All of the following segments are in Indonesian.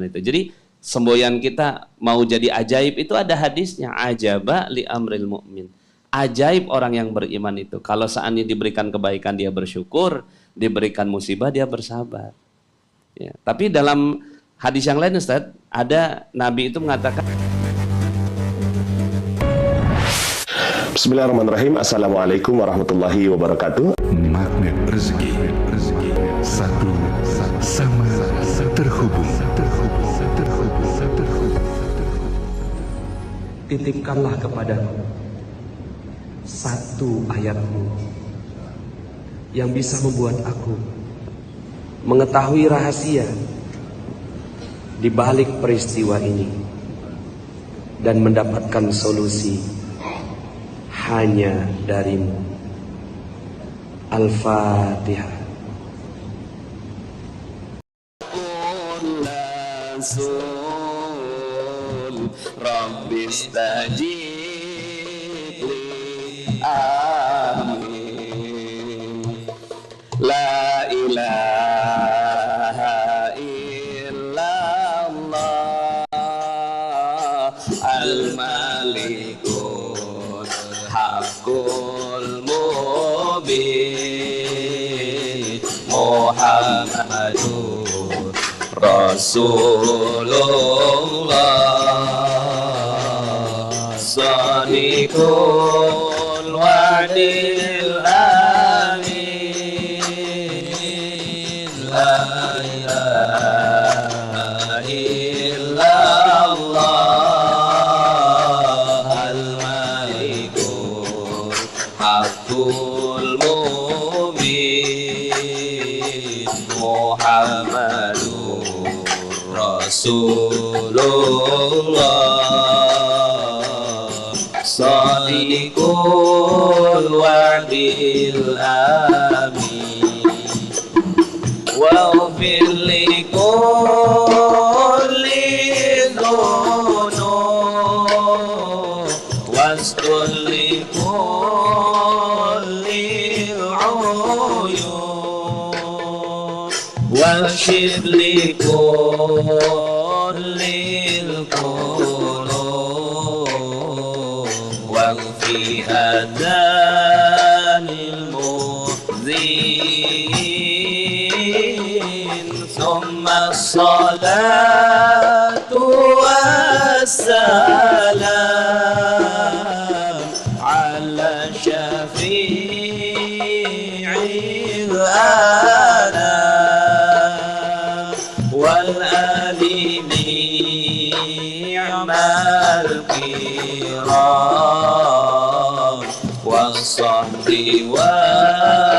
itu. Jadi semboyan kita mau jadi ajaib itu ada hadisnya, ajaba li amril mu'min. Ajaib orang yang beriman itu. Kalau seandainya diberikan kebaikan dia bersyukur, diberikan musibah dia bersabar. Ya. Tapi dalam hadis yang lain Ustaz, ada Nabi itu mengatakan, Bismillahirrahmanirrahim. Assalamualaikum warahmatullahi wabarakatuh. Magnet rezeki, satu sama terhubung. Titipkanlah kepadaku satu ayatmu yang bisa membuat aku mengetahui rahasia di balik peristiwa ini dan mendapatkan solusi hanya darimu. Al-Fatihah. Amin. La ilaha illallah al-malikul haqqul mubin Muhammadur Rasulullah Sadiqul wa'dil amin. La ilaha illallah al-malikul haqqul mubin Muhammadur Rasulullah Sadiqul wa'dil amin. Waghfir li kulli dhunub wastur li kulli uyun washif li kulli في أذان المؤذن ثم الصلاة والسلام على شفيع الأنام والآل نعم الكرام والصحب والتابعين.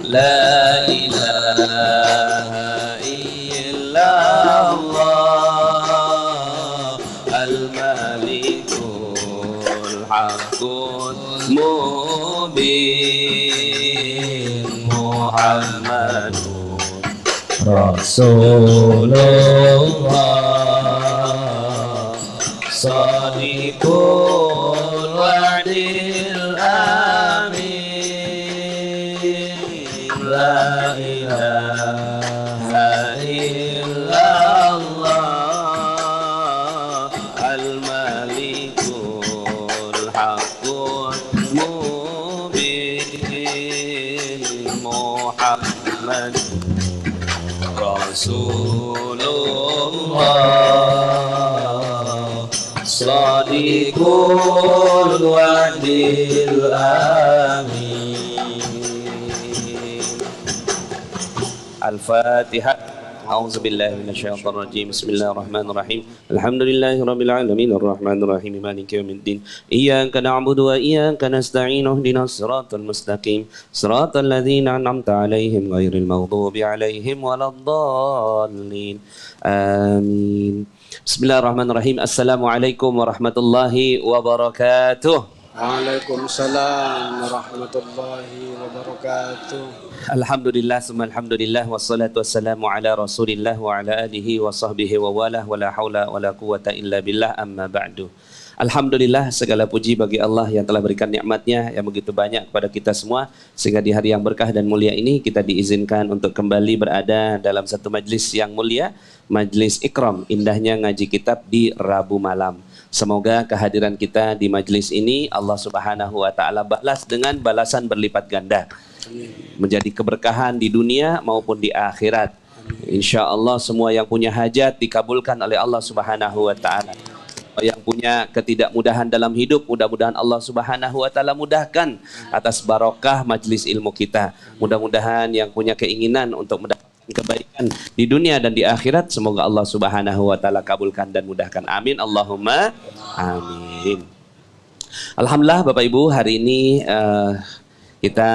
لا إله إلا الله الملك الحق المبين محمد Rasulullah Sadiqul wa'dil amin. La ilaha illallah al-malikul haqqul mubin Muhammad Rasulullah Sadiqul wa'dil amin. Al-Fatihah. أعوذ بالله من الشيطان الرجيم بسم الله الرحمن الرحيم الحمد لله رب العالمين الرحمن الرحيم مالك يوم الدين إياك نعبد وإياك نستعين اهدنا الصراط المستقيم صراط الذين أنعمت عليهم غير المغضوب عليهم ولا الضالين آمين. بسم الله الرحمن الرحيم السلام عليكم ورحمة الله وبركاته. Waalaikumsalam warahmatullahi wabarakatuh. Alhamdulillah summa alhamdulillah wassalatu wassalamu ala Rasulillah wa ala alihi wa sahbihi wa wala wa la haula wa la quwata illa billah amma ba'du. Alhamdulillah, segala puji bagi Allah yang telah berikan nikmatnya yang begitu banyak kepada kita semua, sehingga di hari yang berkah dan mulia ini kita diizinkan untuk kembali berada dalam satu majlis yang mulia, majlis Ikram, indahnya ngaji kitab di Rabu malam. Semoga kehadiran kita di majlis ini Allah Subhanahu wa taala balas dengan balasan berlipat ganda, menjadi keberkahan di dunia maupun di akhirat. Insya Allah semua yang punya hajat dikabulkan oleh Allah Subhanahu wa taala. Yang punya ketidakmudahan dalam hidup, mudah-mudahan Allah Subhanahu wa taala mudahkan atas barokah majlis ilmu kita. Mudah-mudahan yang punya keinginan untuk mendapatkan kebaikan di dunia dan di akhirat, semoga Allah Subhanahu wa taala kabulkan dan mudahkan. Amin Allahumma amin. Alhamdulillah Bapak Ibu, hari ini kita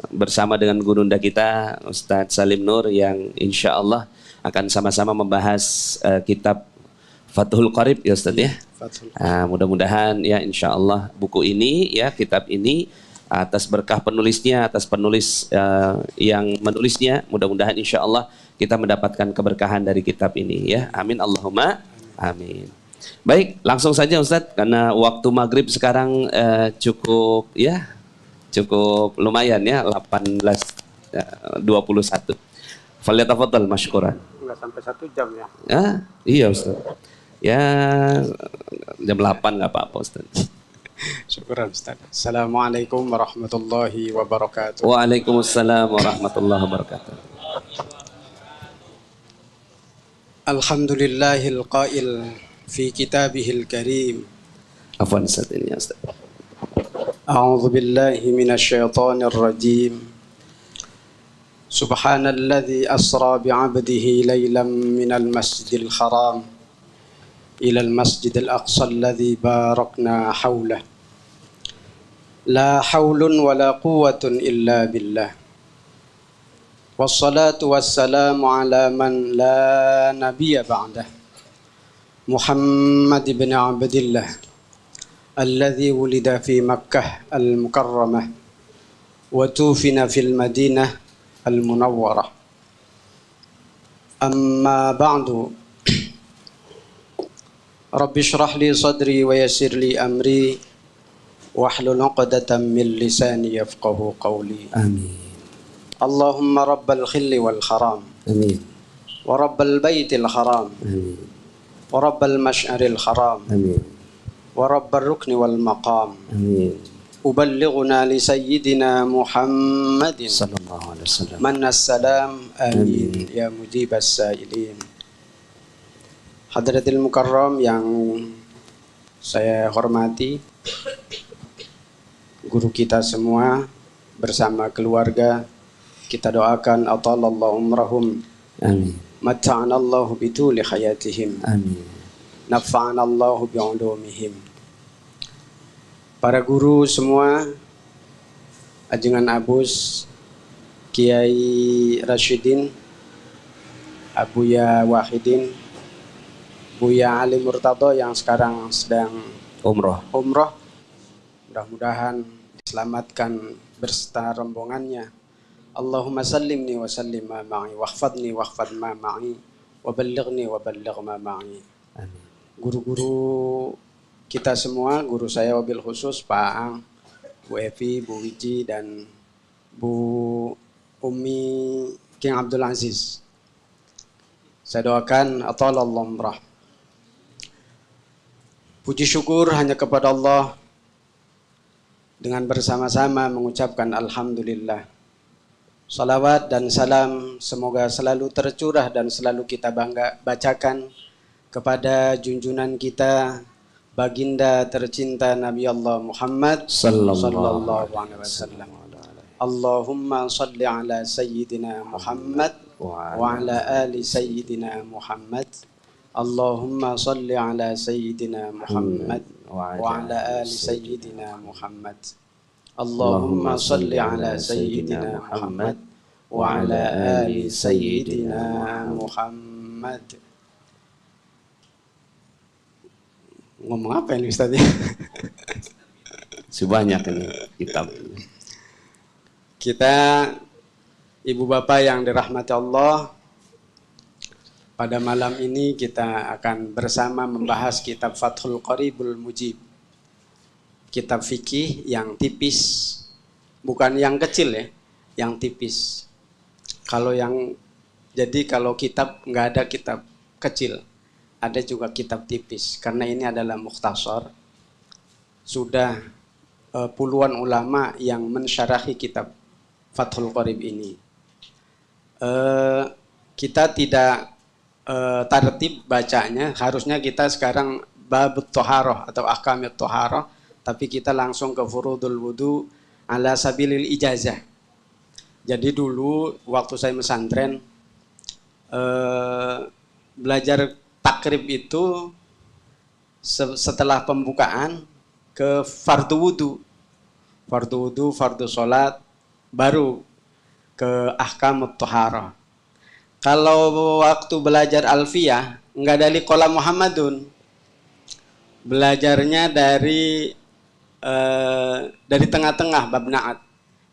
bersama dengan gurunda kita Ustadz Salim Nur yang insya Allah akan sama-sama membahas kitab Fathul Qarib ya Ustadz ya. Mudah-mudahan ya insya Allah buku ini ya, kitab ini atas berkah penulisnya, atas penulis yang menulisnya, mudah-mudahan insya Allah kita mendapatkan keberkahan dari kitab ini ya. Amin Allahumma amin. Baik, langsung saja Ustadz, karena waktu maghrib sekarang cukup lumayan ya, 18:21. Falyatafadhal masykuran. Enggak sampai 1 jam ya. Iya Ustaz. Ya jam 8 nggak apa-apa Ustaz. Syukuran Ustaz. Assalamualaikum warahmatullahi wabarakatuh. Waalaikumsalam warahmatullahi wabarakatuh. Alhamdulillahil qail fi kitabihil karim. Afwan Ustaz ini ya Ustaz. A'udzu billahi minasy syaithanir rajim. Subhanalladzi asra bi'abdihi lailan minal masjidil haram ilal masjidil aqsa alladzi barakna haulah. La haulun wala quwwatun illa billah. Wassalatu wassalamu ala man la nabiyya ba'dah. Muhammad ibn Abdillah alladzi wulida fi Makkah al-Mukarramah wa tufina fil Madinah al-Munawwarah. Amma ba'du. Rabbi shrah li sadri wa yassir li amri wahlul 'uqdatam min lisani yafqahu qawli. Amin. Allahumma rabbal khilli wal haram. Amin. Wa rabbal baitil haram. Amin. Wa rabbal mash'aril haram. Amin. Wa rabbal rukni wal maqam. Amin. Uballighuna li sayyidina Muhammadin Sallallahu alaihi wasallam. mannas salam. Amin. Ya mujibas sa'ilin. Hadratil Mukarram yang saya hormati, guru kita semua bersama keluarga, kita doakan atalallahu umrahum. Amin. Matta'anallahu bituli hayatihim. Amin. Nafa'anallahu bi'ulumihim. Para guru semua, Ajengan Abus, Kiai Rashidin, Abuya Wahidin, Buya Ali Murtado yang sekarang sedang Umroh. Mudah-mudahan diselamatkan berserta rombongannya. Allahumma sallimni wa sallim ma ma'i wahfadni wahfad ma ma'i wa ballighni wa balligh ma ma'i. Amin. Guru-guru kita semua, guru saya wabil khusus Pak Ang, Bu Evi, Bu Wiji dan Bu Umi King Abdul Aziz. Saya doakan atalallahu umrah. Puji syukur hanya kepada Allah dengan bersama-sama mengucapkan alhamdulillah. Salawat dan salam semoga selalu tercurah dan selalu kita bacakan kepada junjungan kita, baginda tercinta Nabi Allah Muhammad sallallahu alaihi wasallam. Allahumma salli ala sayyidina Muhammad wa ala ali sayyidina Muhammad. Allahumma salli ala sayyidina Muhammad wa ala ali sayyidina Muhammad. Allahumma salli ala sayyidina Muhammad wa ala ali sayyidina Muhammad. Ngomong apa ini Ustaz? Sebanyak ini kitab. Kita, Ibu Bapak yang dirahmati Allah, Pada malam ini kita akan bersama membahas kitab Fathul Qaribul Mujib. Kitab fikih yang tipis, bukan yang kecil ya, yang tipis. Kalau kitab nggak ada kitab kecil, ada juga kitab tipis. Karena ini adalah mukhtasar. Sudah puluhan ulama yang mensyarahi kitab Fathul Qarib ini. Kita tidak tartib bacanya, harusnya kita sekarang babut toharoh atau ahkamut toharoh, tapi kita langsung ke furudul wudu ala sabilil ijazah. Jadi dulu waktu saya pesantren belajar takrib itu setelah pembukaan ke fardu wudu, fardu sholat, baru ke ahkamut toharoh. Kalau waktu belajar alfiyah, enggak dari qala Muhammadun. Belajarnya dari tengah-tengah bab na'at.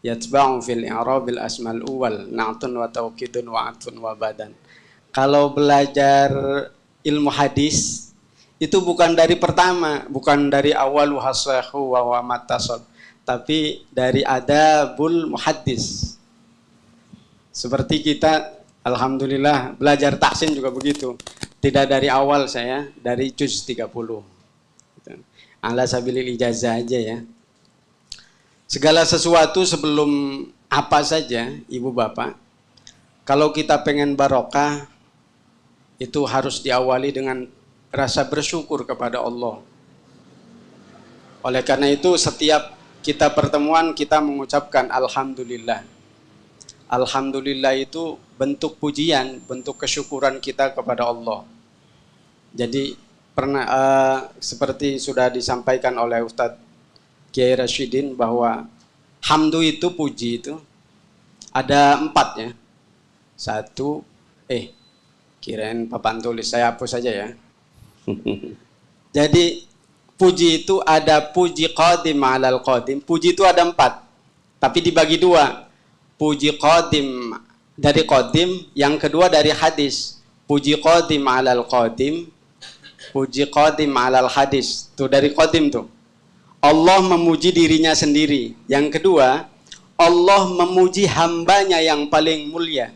Yatba'u fil i'rabil asmal uwal, na'tun wa tawkidun wa atfun wa badan. Kalau belajar ilmu hadis, itu bukan dari pertama, bukan dari awalu hasahu wa matasal, tapi dari adabul muhaddis. Seperti kita alhamdulillah belajar tahsin juga begitu. Tidak dari awal saya, dari juz 30. Ala sabilil ijazah aja ya. Segala sesuatu sebelum apa saja, ibu bapak, kalau kita pengen barokah, itu harus diawali dengan rasa bersyukur kepada Allah. Oleh karena itu setiap kita pertemuan kita mengucapkan alhamdulillah. Alhamdulillah itu bentuk pujian, bentuk kesyukuran kita kepada Allah. Jadi seperti sudah disampaikan oleh Ustadz Kiai Rashidin bahwa hamdu itu, puji itu ada 4 ya. 1, kirain papan tulis, saya hapus saja ya. Jadi puji itu ada puji qadim alal qadim. Puji itu ada 4, tapi dibagi 2. Puji qadim dari qadim, yang kedua dari hadis. Puji qadim alal qadim, puji qadim alal hadis. Tuh dari qadim tuh. Allah memuji dirinya sendiri. Yang kedua, Allah memuji hambanya yang paling mulia.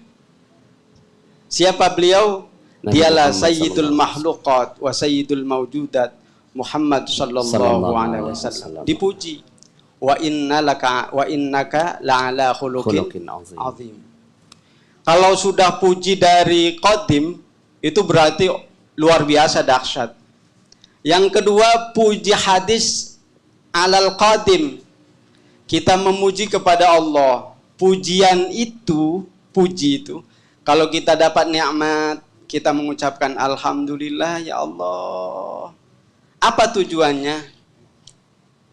Siapa beliau? Dialah sayyidul makhluqat wa sayyidul mawjudat, Muhammad sallallahu alaihi wasallam. Dipuji. Wa innaka la'ala khuluqin azim. Kalau sudah puji dari qadim, itu berarti luar biasa dahsyat. Yang kedua, puji hadis alal qadim. Kita memuji kepada Allah. Pujian itu, puji itu, kalau kita dapat nikmat, kita mengucapkan alhamdulillah ya Allah. Apa tujuannya?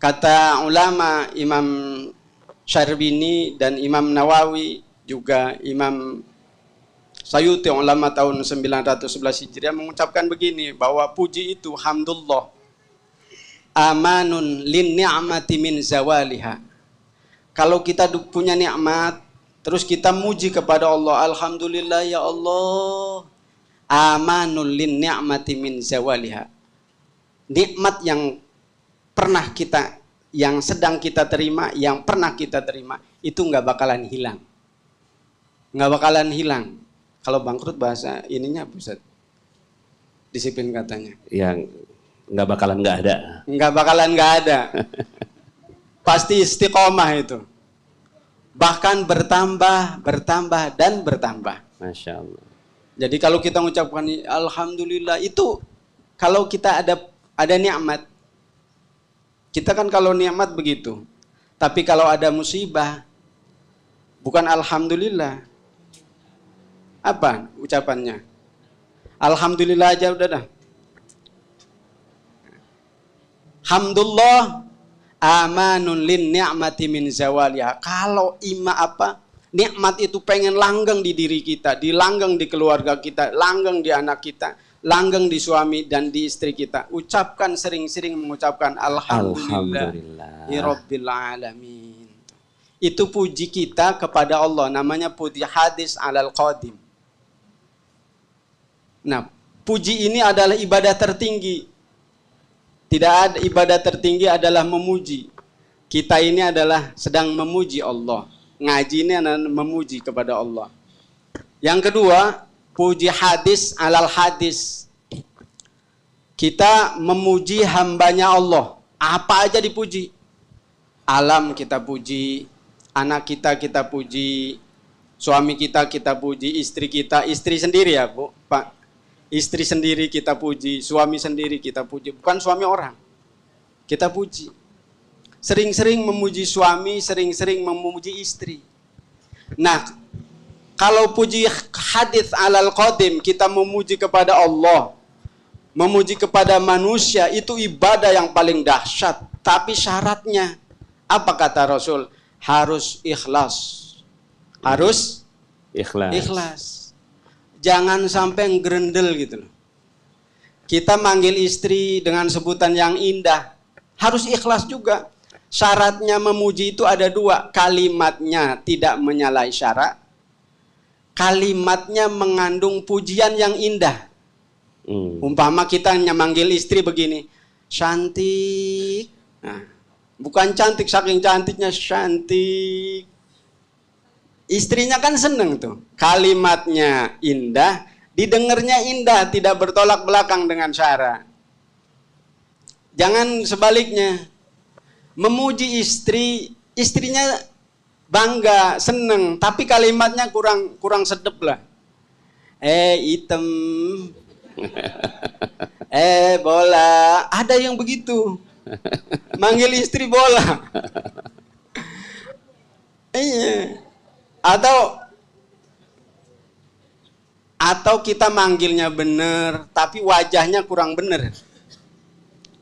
Kata ulama Imam Syarbini dan Imam Nawawi, juga Imam Sayuti, ulama tahun 911 Hijriah, mengucapkan begini, bahwa puji itu hamdulillah amanun lin ni'mati min zawaliha. Kalau kita punya nikmat, terus kita muji kepada Allah, alhamdulillah ya Allah, amanun lin ni'mati min zawaliha. Nikmat yang pernah kita, yang sedang kita terima, yang pernah kita terima, itu nggak bakalan hilang. Nggak bakalan hilang. Kalau bangkrut bahasa ininya Ustaz, disiplin katanya. Yang nggak bakalan nggak ada. Nggak bakalan nggak ada. Pasti istiqomah itu. Bahkan bertambah, bertambah, dan bertambah. Masya Allah. Jadi kalau kita mengucapkan alhamdulillah, itu kalau kita ada nikmat. Kita kan kalau nikmat begitu. Tapi kalau ada musibah, bukan alhamdulillah. Apa ucapannya? Alhamdulillah aja udah dah. Hamdulillah amanun lin ni'mati min zawaliha. Kalau nikmat itu pengen langgeng di diri kita, langgeng di keluarga kita, langgeng di anak kita, langgeng di suami dan di istri kita. Ucapkan, sering-sering mengucapkan alhamdulillahi rabbil alamin. Itu puji kita kepada Allah, namanya puji hadis alal qadim. Nah, puji ini adalah ibadah tertinggi. Tidak ada ibadah tertinggi adalah memuji. Kita ini adalah sedang memuji Allah. Ngaji ini adalah memuji kepada Allah. Yang kedua, puji hadis alal hadis. Kita memuji hambanya Allah. Apa aja dipuji. Alam kita puji, anak kita puji, suami kita puji, istri sendiri ya Bu, Pak. Istri sendiri kita puji, suami sendiri kita puji. Bukan suami orang, kita puji. Sering-sering memuji suami, sering-sering memuji istri. Nah, kalau puji hadis alal qadim, kita memuji kepada Allah, memuji kepada manusia, itu ibadah yang paling dahsyat. Tapi syaratnya, apa kata Rasul? Harus ikhlas. Harus ikhlas. Jangan sampai ngerendel gitu loh. Kita manggil istri dengan sebutan yang indah, harus ikhlas juga. Syaratnya memuji itu ada dua. Kalimatnya tidak menyalahi syarat. Kalimatnya mengandung pujian yang indah. Umpama kita manggil istri begini, cantik. Nah, bukan cantik saking cantiknya, cantik. Istrinya kan seneng tuh. Kalimatnya indah, didengarnya indah, tidak bertolak belakang dengan syarat. Jangan sebaliknya. Memuji istri, istrinya bangga, seneng, tapi kalimatnya kurang sedep lah. Item. Bola. Ada yang begitu. Manggil istri bola. Iya. Atau kita manggilnya bener, tapi wajahnya kurang bener.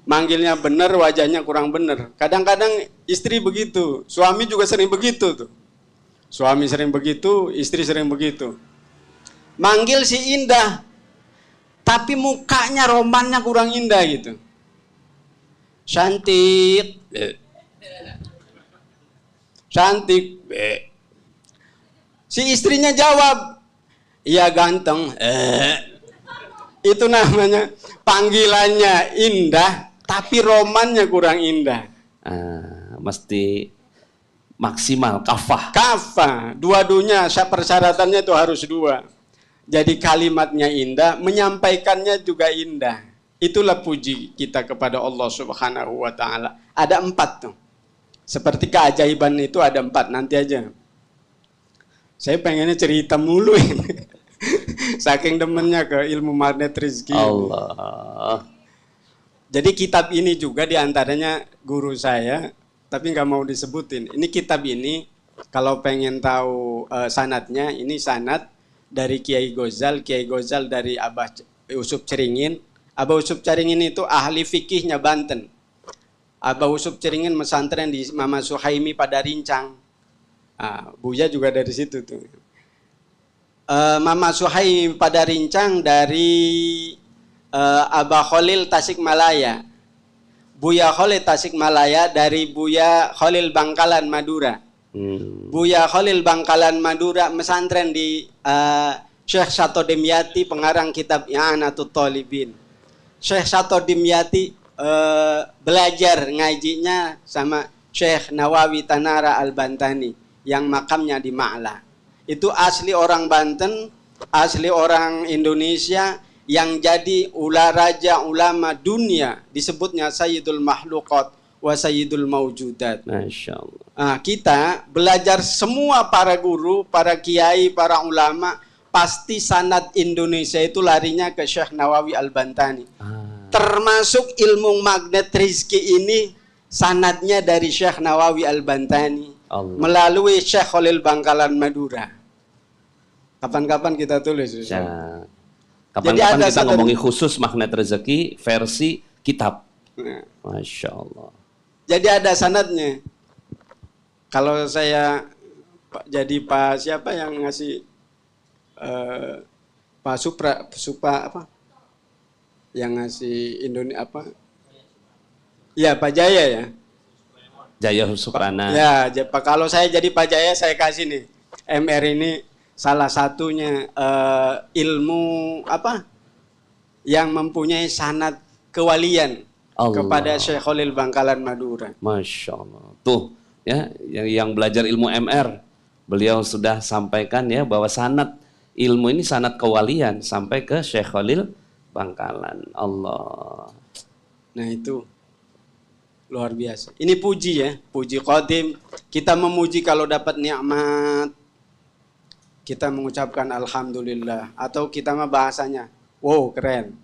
Manggilnya bener, wajahnya kurang bener. Kadang-kadang istri begitu, suami juga sering begitu tuh. Suami sering begitu, istri sering begitu. Manggil si indah, tapi mukanya romannya kurang indah gitu. Cantik. Cantik. Si istrinya jawab, iya ganteng. Itu namanya panggilannya indah, tapi romannya kurang indah. Mesti maksimal, kafah. Kafah, dua-duanya persyaratannya itu harus dua. Jadi kalimatnya indah, menyampaikannya juga indah. Itulah puji kita kepada Allah Subhanahu wa Ta'ala. Ada 4 tuh. Seperti keajaiban itu ada 4, nanti aja. Saya pengennya cerita mulu ini. Saking demennya ke ilmu magnet rezeki. Allah. Jadi kitab ini juga diantaranya guru saya, tapi nggak mau disebutin. Ini kitab ini, kalau pengen tahu sanadnya, ini sanad dari Kiai Ghazal dari Abah Usup Ceringin. Abah Usup Ceringin itu ahli fikihnya Banten. Abah Usup Ceringin mesantren di Mama Suhaimi pada Rincang. Buya juga dari situ tuh. Mama Suhaimi pada Rincang dari Abah Khalil Tasikmalaya. Buya Khalil Tasikmalaya dari Buya Khalil Bangkalan Madura. Buya Khalil Bangkalan Madura mesantren di Syekh Sato Dimyati, pengarang kitab I'anatul Talibin. Syekh Sato Dimyati belajar ngajinya sama Syekh Nawawi Tanara Al-Bantani yang makamnya di Ma'la. Itu asli orang Banten, asli orang Indonesia, yang jadi raja ulama dunia, disebutnya Sayyidul Mahluqat wa Sayyidul Mawjudat. Masya Allah. Kita belajar semua para guru, para kiai, para ulama, pasti sanad Indonesia itu larinya ke Syekh Nawawi Al-Bantani. Termasuk ilmu magnet rizki ini, sanadnya dari Syekh Nawawi Al-Bantani melalui Syekh Khalil Bangkalan Madura. Kapan-kapan kita tulis. Kapan-kapan kita ngomongin khusus magnet rezeki versi kitab. Masya Allah. Jadi ada sanadnya. Kalau saya jadi Pak siapa yang ngasih Pak Supa apa? Yang ngasih Indonesia apa? Ya Pak Jaya ya. Jaya Suprana. Ya, kalau saya jadi Pak Jaya saya kasih nih. MR ini salah satunya ilmu apa? yang mempunyai sanad kewalian Allah. kepada Syekh Khalil Bangkalan Madura. Masya Allah. Tuh ya, yang belajar ilmu MR, beliau sudah sampaikan ya bahwa sanad ilmu ini sanad kewalian sampai ke Syekh Khalil Bangkalan. Allah. Nah itu luar biasa. Ini puji ya, puji qadim. Kita memuji kalau dapat nikmat, kita mengucapkan alhamdulillah. Atau kita mah bahasanya, wow keren.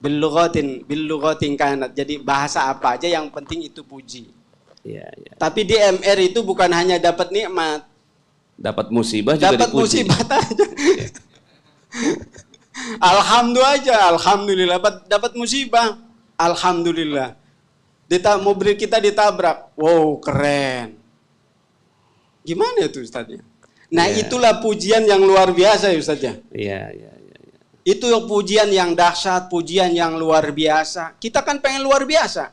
Bil lughatin kanat. Jadi bahasa apa aja yang penting itu puji. Ya, ya. Tapi di MR itu bukan hanya dapat nikmat, Dapat musibah juga dapat dipuji. musibah aja. Alhamdulillah, dapat musibah. Alhamdulillah. Mobil kita ditabrak. Wow, keren. Gimana itu Ustaznya? Nah, itulah pujian yang luar biasa ya Ustaznya. Iya, iya, iya. Itu pujian yang dahsyat, pujian yang luar biasa. Kita kan pengen luar biasa.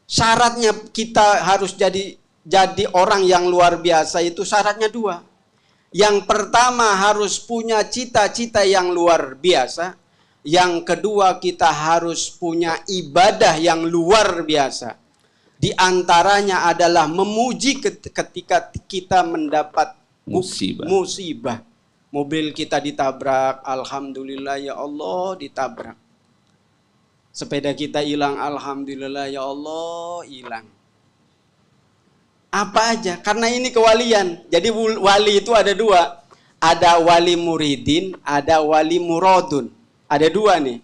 Syaratnya kita harus jadi orang yang luar biasa itu syaratnya 2. Yang pertama harus punya cita-cita yang luar biasa. Yang kedua kita harus punya ibadah yang luar biasa. Di antaranya adalah memuji ketika kita mendapat musibah. Mobil kita ditabrak, alhamdulillah ya Allah ditabrak. Sepeda kita hilang, alhamdulillah ya Allah hilang. Apa aja, karena ini kewalian. Jadi wali itu ada 2. Ada wali muridin, ada wali muradun. Ada 2 nih.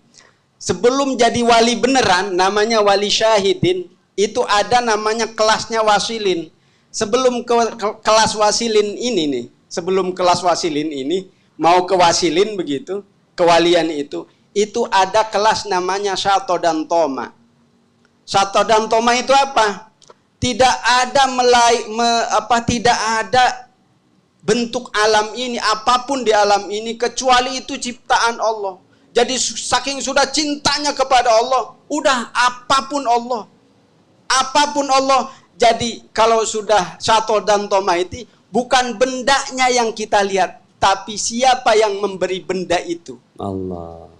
Sebelum jadi wali beneran, namanya wali syahidin, itu ada namanya kelasnya wasilin. Sebelum kelas wasilin ini nih, mau ke wasilin begitu, kewalian itu ada kelas namanya syato dan toma. Syato dan toma itu apa? Tidak ada bentuk alam ini, apapun di alam ini kecuali itu ciptaan Allah. Jadi saking sudah cintanya kepada Allah, udah apapun Allah. Jadi kalau sudah syato dan toma itu bukan bendanya yang kita lihat, tapi siapa yang memberi benda itu. Allah.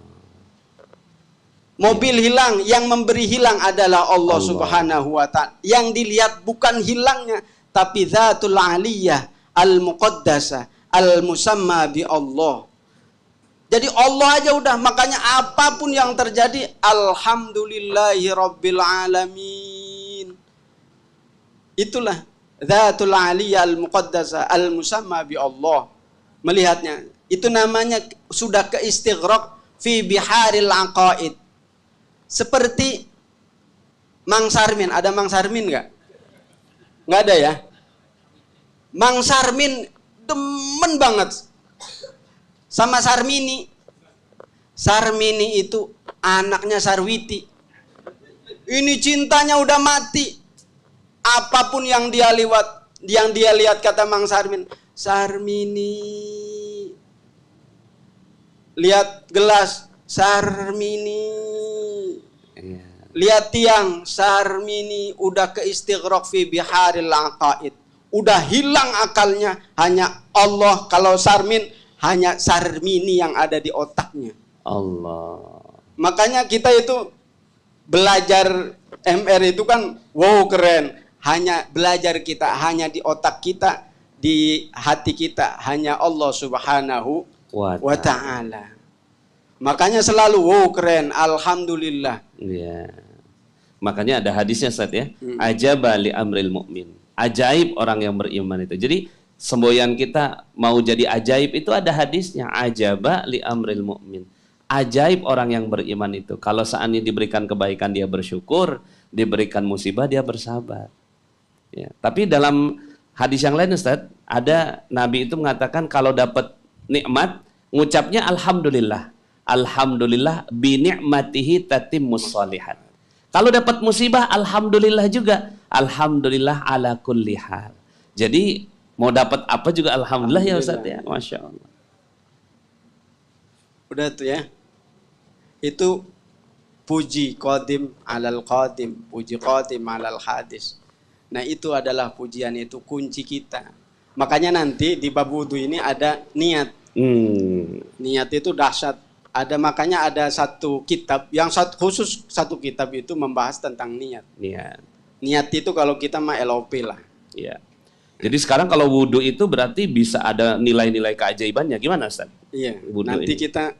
Mobil hilang, yang memberi hilang adalah Allah Subhanahu wa ta'ala. Yang dilihat bukan hilangnya, tapi Dzatul Aliyah Al-Muqaddasah Al-Musamma bi Allah. Jadi Allah aja udah, makanya apapun yang terjadi, alhamdulillahi rabbil alamin. Itulah Dzatul Aliyah Al-Muqaddasah Al-Musamma bi Allah. Melihatnya, itu namanya sudah keistighraq fi biharil aqaid. Seperti Mang Sarmin, ada Mang Sarmin nggak? Nggak ada ya? Mang Sarmin demen banget sama Sarmini. Sarmini itu anaknya Sarwiti. Ini cintanya udah mati. Apapun yang dia lihat kata Mang Sarmin, Sarmini. Lihat gelas, Sarmini. Lihat tiang, Sarmini. Udah keistighraq fi biharil aqaid. Udah hilang akalnya, hanya Allah. Kalau Sarmin, hanya Sarmini yang ada di otaknya. Allah. Makanya kita itu belajar MR itu kan wow keren. Hanya belajar kita, hanya di otak kita, di hati kita, hanya Allah Subhanahu wa ta'ala. Makanya selalu wow keren, alhamdulillah. Ya. Makanya ada hadisnya Ustaz ya. Ajaba li amril mu'min. Ajaib orang yang beriman itu. Jadi semboyan kita mau jadi ajaib itu ada hadisnya. Ajaba li amril mu'min. Ajaib orang yang beriman itu. Kalau seandainya diberikan kebaikan dia bersyukur, diberikan musibah dia bersabar. Ya. Tapi dalam hadis yang lain Ustaz, ada Nabi itu mengatakan kalau dapat nikmat, ngucapnya alhamdulillah. Alhamdulillah bi ni'matihi tatimmus shalihat. Kalau dapat musibah, alhamdulillah juga. Alhamdulillah ala kulli hal. Jadi mau dapat apa juga alhamdulillah ya Ustaz ya. Masya Allah. Udah tuh ya. Itu puji qadim alal qadim, puji qadim alal hadis. Nah itu adalah pujian, itu kunci kita. Makanya nanti di bab wudu ini ada niat. Niat itu dahsyat. makanya ada satu kitab yang khusus satu kitab itu membahas tentang niat. Niat itu kalau kita mah LOP lah. Iya. Jadi sekarang kalau wudhu itu berarti bisa ada nilai-nilai keajaibannya. Gimana, Ustaz? Iya. Wudhu Nanti ini kita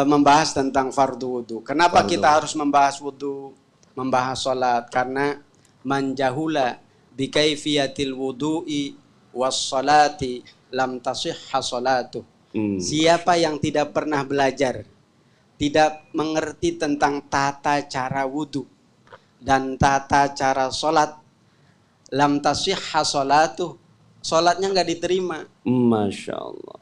membahas tentang fardu wudhu. Kenapa kita harus membahas wudhu, membahas sholat? Karena manjahula bikaifiyatil wudhu'i was sholati lam tasihha sholatuh. Siapa yang tidak pernah belajar, tidak mengerti tentang tata cara wudhu dan tata cara sholat, lam tasihha sholatuh, sholatnya nggak diterima. Masya Allah.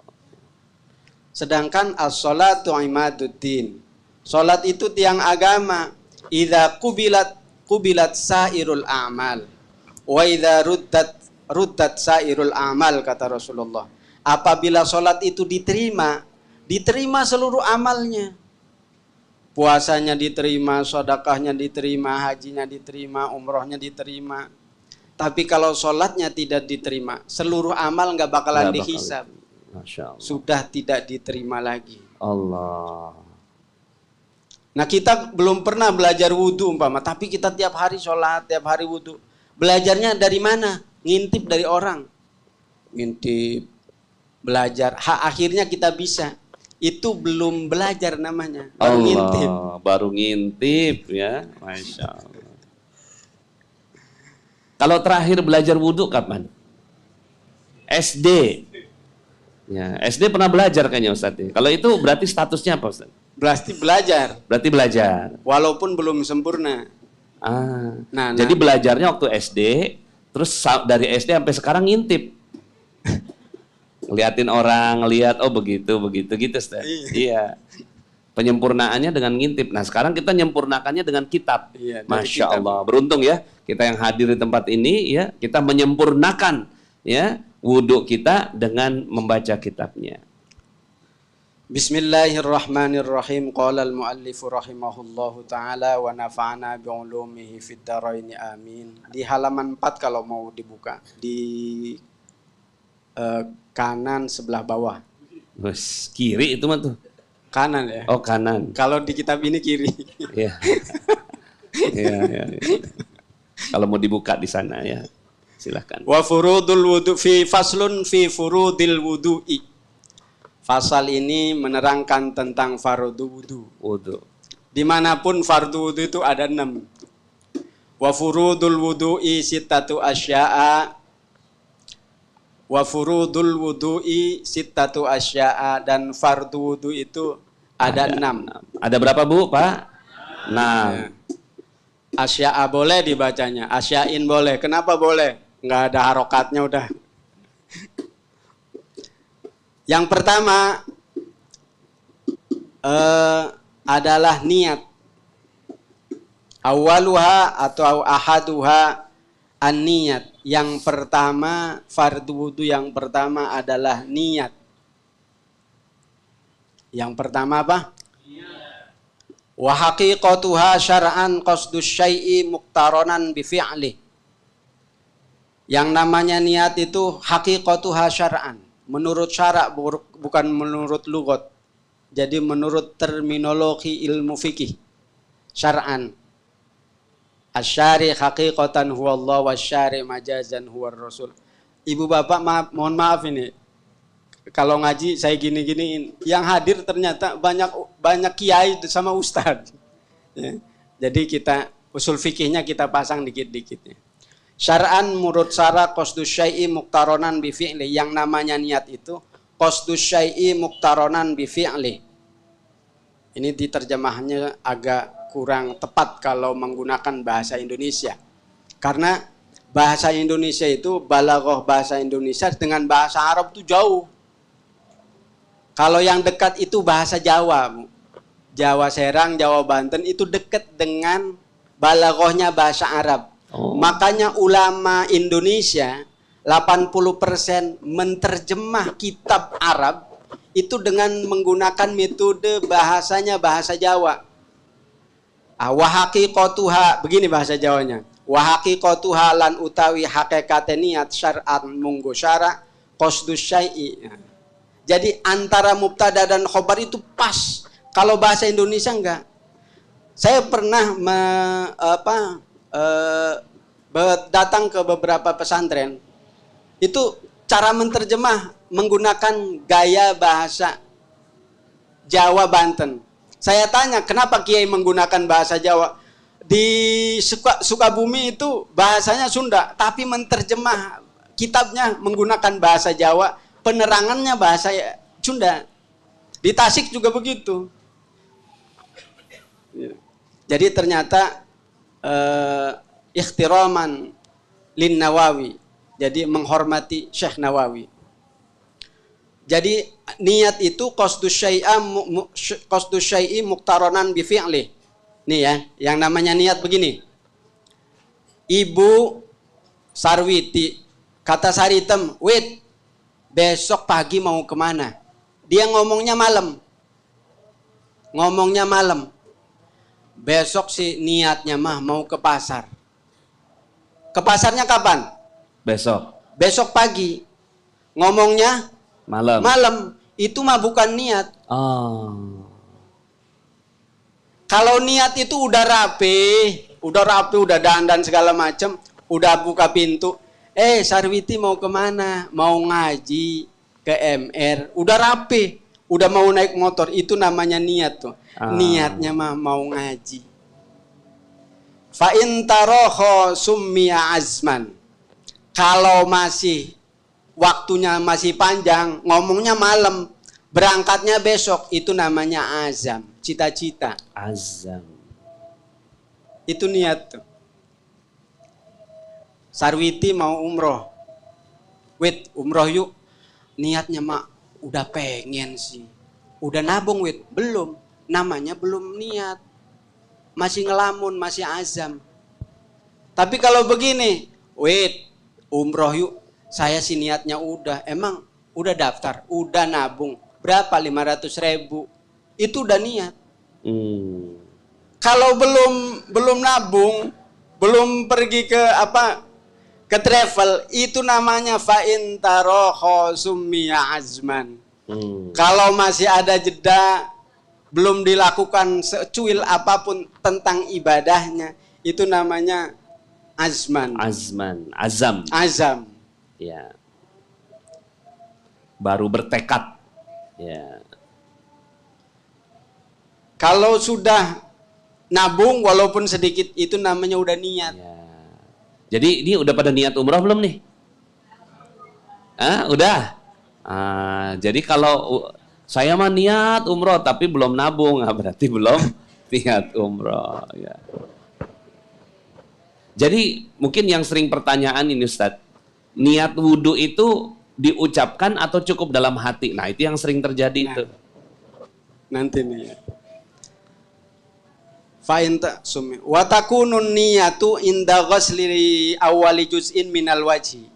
Sedangkan as-sholatu imaduddin, sholat itu tiang agama. Idza kubilat sairul a'mal wa idza ruddat sairul a'mal, kata Rasulullah. Apabila sholat itu diterima seluruh amalnya. Puasanya diterima, sedekahnya diterima, hajinya diterima, umrohnya diterima. Tapi kalau sholatnya tidak diterima, seluruh amal nggak bakalan dihisab. Masya Allah. Sudah tidak diterima lagi. Allah. Nah, kita belum pernah belajar wudhu umpama, tapi kita tiap hari sholat, tiap hari wudhu. Belajarnya dari mana? Ngintip dari orang. Ngintip, belajar. Akhirnya kita bisa. Itu belum belajar namanya. Baru ngintip. Baru ngintip ya. Masya Allah. Kalau terakhir belajar wudhu kapan? SD. Ya, SD pernah belajar kayaknya Ustaz. Kalau itu berarti statusnya apa Ustaz? Berarti belajar. Berarti belajar. Walaupun belum sempurna. Jadi belajarnya waktu SD, terus dari SD sampai sekarang ngintip. Ngeliatin orang, ngeliat, oh begitu gitu Ustaz. Iya. Penyempurnaannya dengan ngintip. Nah sekarang kita nyempurnakannya dengan kitab. Iya, Masya Allah. Beruntung ya kita yang hadir di tempat ini ya, kita menyempurnakan ya wudhu kita dengan membaca kitabnya. Bismillahirrahmanirrahim. Qala al-muallifu rahimahullahu ta'ala wa nafa'ana bi'ulumihi fid dharaini amin. Di halaman 4 kalau mau dibuka. Di kanan sebelah bawah. Bus, kiri itu mah tuh. Kanan ya. Oh kanan. Kalau di kitab ini kiri. Iya. Iya. Kalau mau dibuka di sana ya. Silahkan. Wa furudul wudu fi faslun fi furudil wudu'i. Fasal ini menerangkan tentang fardu wudu. Dimanapun fardu wudu itu ada 6. Wa furudul wudu'i sittatu asya'a. Wa furudul wudu'i sittatu asya'a, dan fardu wudu itu ada 6. Ada berapa Bu, Pak? 6. Ya. Asya'a boleh dibacanya, asya'in boleh. Kenapa boleh? Nggak ada harokatnya udah. Yang pertama adalah niat. Awaluha atau ahaduha an-niyat. Yang pertama, fardu wudu yang pertama adalah niat. Yang pertama apa? Wa haqiqatuha syar'an qasdus syai'i muqtaronan bi fi'li. Yang namanya niat itu haqiqatuha syar'an. Menurut syarak, bukan menurut lugat. Jadi menurut terminologi ilmu fikih. Syar'an. Asyari haqiqatan huwa Allah wa syari majazan huwa Rasul. Ibu bapak mohon maaf ini. Kalau ngaji saya gini-giniin. Yang hadir ternyata banyak kiai sama ustadz. Ya. Jadi kita usul fikihnya kita pasang dikit-dikit. Syar'an murut syara qasdus syai'i muqtaronan bi fi'li. Yang namanya niat itu qasdus syai'i muqtaronan bi fi'li. Ini diterjemahnya agak kurang tepat kalau menggunakan bahasa Indonesia. Karena bahasa Indonesia itu, balaghah bahasa Indonesia dengan bahasa Arab itu jauh. Kalau yang dekat itu bahasa Jawa. Jawa Serang, Jawa Banten itu dekat dengan balaghahnya bahasa Arab. Makanya ulama Indonesia 80% menerjemah kitab Arab itu dengan menggunakan metode bahasanya bahasa Jawa. Wa haqiqatuha, begini bahasa Jawanya. Wa haqiqatuha lan utawi hakikate niat syar'an munggo syara qasdus syai'i. Jadi antara mubtada dan khobar itu pas Kalau bahasa Indonesia enggak. Saya pernah datang ke beberapa pesantren. Itu cara menterjemah menggunakan gaya bahasa Jawa Banten. Saya tanya, kenapa Kiai menggunakan bahasa Jawa? Di Sukabumi itu bahasanya Sunda, tapi menterjemah kitabnya menggunakan bahasa Jawa, penerangannya bahasa Sunda. Di Tasik juga begitu. Jadi ternyata ikhtiraman lin Nawawi. Jadi menghormati Syekh Nawawi. Jadi niat itu qasdus syai'i muqtaranan bi fi'li. Nih ya, yang namanya niat begini. Ibu Sarwiti kata Saritem, "Wit, besok pagi mau kemana?" Dia ngomongnya malam. Besok sih niatnya mah mau ke pasar. Ke pasarnya kapan? Besok pagi. Ngomongnya malam. Itu mah bukan niat. Kalau niat itu udah rapi, udah dandan segala macam, udah buka pintu. Sarwiti mau kemana? Mau ngaji ke MR. Udah rapi, udah mau naik motor. Itu namanya niat tuh. Niatnya mah mau ngaji. Fa in taraha summiya azman. Kalau masih waktunya masih panjang, ngomongnya malam, berangkatnya besok, itu namanya azam, cita-cita. Azam. Itu niat tuh. Sarwiti mau umroh. Wit, umroh yuk. Niatnya mak, udah pengen sih. Udah nabung wit? Belum. Namanya belum niat. Masih ngelamun, masih azam. Tapi kalau begini, wit, umroh yuk. Saya sih niatnya udah. Emang udah daftar, udah nabung. Berapa? 500.000. Itu udah niat. Kalau belum nabung, belum pergi ke ke travel, itu namanya fa'in taroho summiya azman. Kalau masih ada jeda, belum dilakukan secuil apapun tentang ibadahnya, itu namanya azam. Ya. Baru bertekad. Ya. Kalau sudah nabung walaupun sedikit, itu namanya udah niat. Ya. Jadi ini udah pada niat umrah belum nih? Udah. Jadi kalau saya mah niat umrah tapi belum nabung, berarti belum niat umrah. Ya. Jadi mungkin yang sering pertanyaan ini Ustadz, niat wudhu itu diucapkan atau cukup dalam hati? Nah itu yang sering terjadi itu. Nanti nih ya. Fa'inta summi wa takunun niyatu inda ghasli awwali juz'in minal wajhi.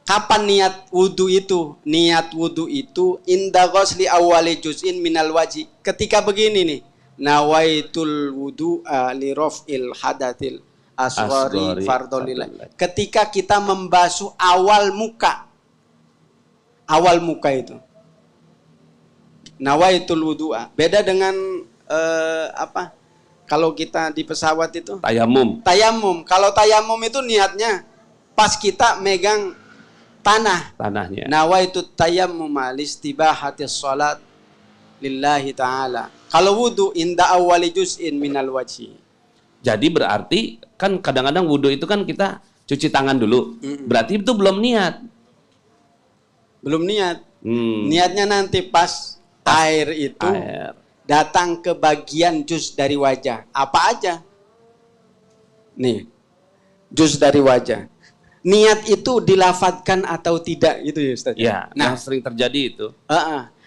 Kapan niat wudu itu? Niat wudu itu inda ghasli awwali juz'in minal wajhi. Ketika begini nih, nawaitul wudu'a li raf'il hadatil asghari fardhillah. Ketika kita membasuh awal muka. Awal muka itu. Nawaitul wudu'a. Beda dengan kalau kita di pesawat itu tayamum. Kalau tayamum itu niatnya pas kita megang tanahnya. Nawaitu tayammum listibahatis shalat lillahi ta'ala. Kalau wudu inda awwali juz'in minal wajhi. Jadi berarti kan kadang-kadang wudu itu kan kita cuci tangan dulu. Berarti itu belum niat. Belum niat. Niatnya nanti pas air itu datang ke bagian juz dari wajah. Apa aja? Nih, juz dari wajah. Niat itu dilafadzkan atau tidak gitu ya Ustaz? Ya, yang sering terjadi itu.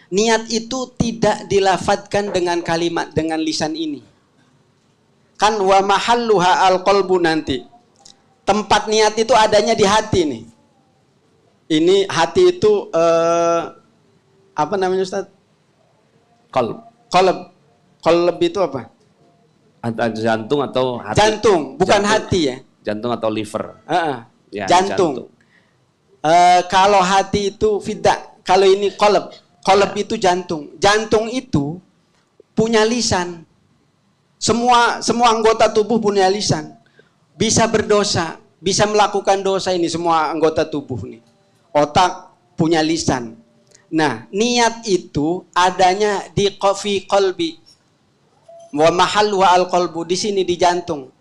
Niat itu tidak dilafadzkan dengan kalimat, dengan lisan ini. Kan wa mahalluha al-qalbu nanti. Tempat niat itu adanya di hati nih. Ini hati itu apa namanya Ustaz? Qalb itu apa? Jantung atau hati? Jantung, bukan hati ya. Jantung atau liver. Ya, jantung. Kalau hati itu fida, kalau ini qalb. Qalb itu jantung. Jantung itu punya lisan. Semua anggota tubuh punya lisan. Bisa berdosa, bisa melakukan dosa, ini semua anggota tubuh nih. Otak punya lisan. Nah, niat itu adanya di fi qalbi. Wa mahalluha al-qalbu, di sini di jantung.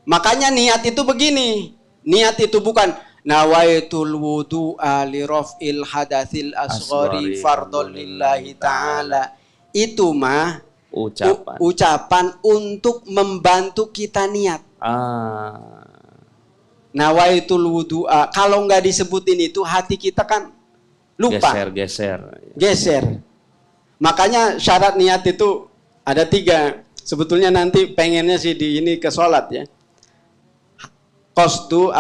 Makanya niat itu begini. Niat itu bukan nawaitul wudu'a li raf'il hadatsil asghari fardhon lillahi ta'ala. Itu mah ucapan untuk membantu kita niat. Nawaitul wudu'a. Kalau nggak disebutin itu hati kita kan lupa. Geser. Makanya syarat niat itu ada 3. Sebetulnya nanti pengennya sih di ini ke sholat ya. Qasdu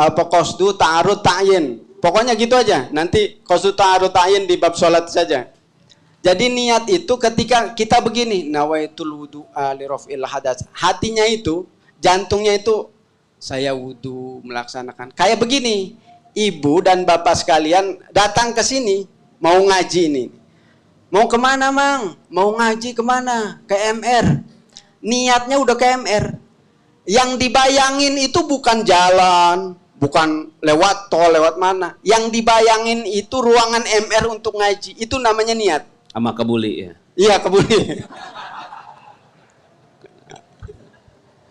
ta'arud ta'yin. Pokoknya gitu aja. Nanti qasdu ta'arud ta'yin di bab sholat saja. Jadi niat itu ketika kita begini, nawaitul wudu'a li raf'il hadas. Hatinya itu, jantungnya itu, saya wudu melaksanakan. Kayak begini, ibu dan bapak sekalian datang ke sini, mau ngaji ini. Mau kemana, Mang? Mau ngaji kemana? Ke MR. Niatnya udah ke MR. Yang dibayangin itu bukan jalan, bukan lewat tol, lewat mana. Yang dibayangin itu ruangan MR untuk ngaji. Itu namanya niat. Sama kebuli ya? Iya, kebuli.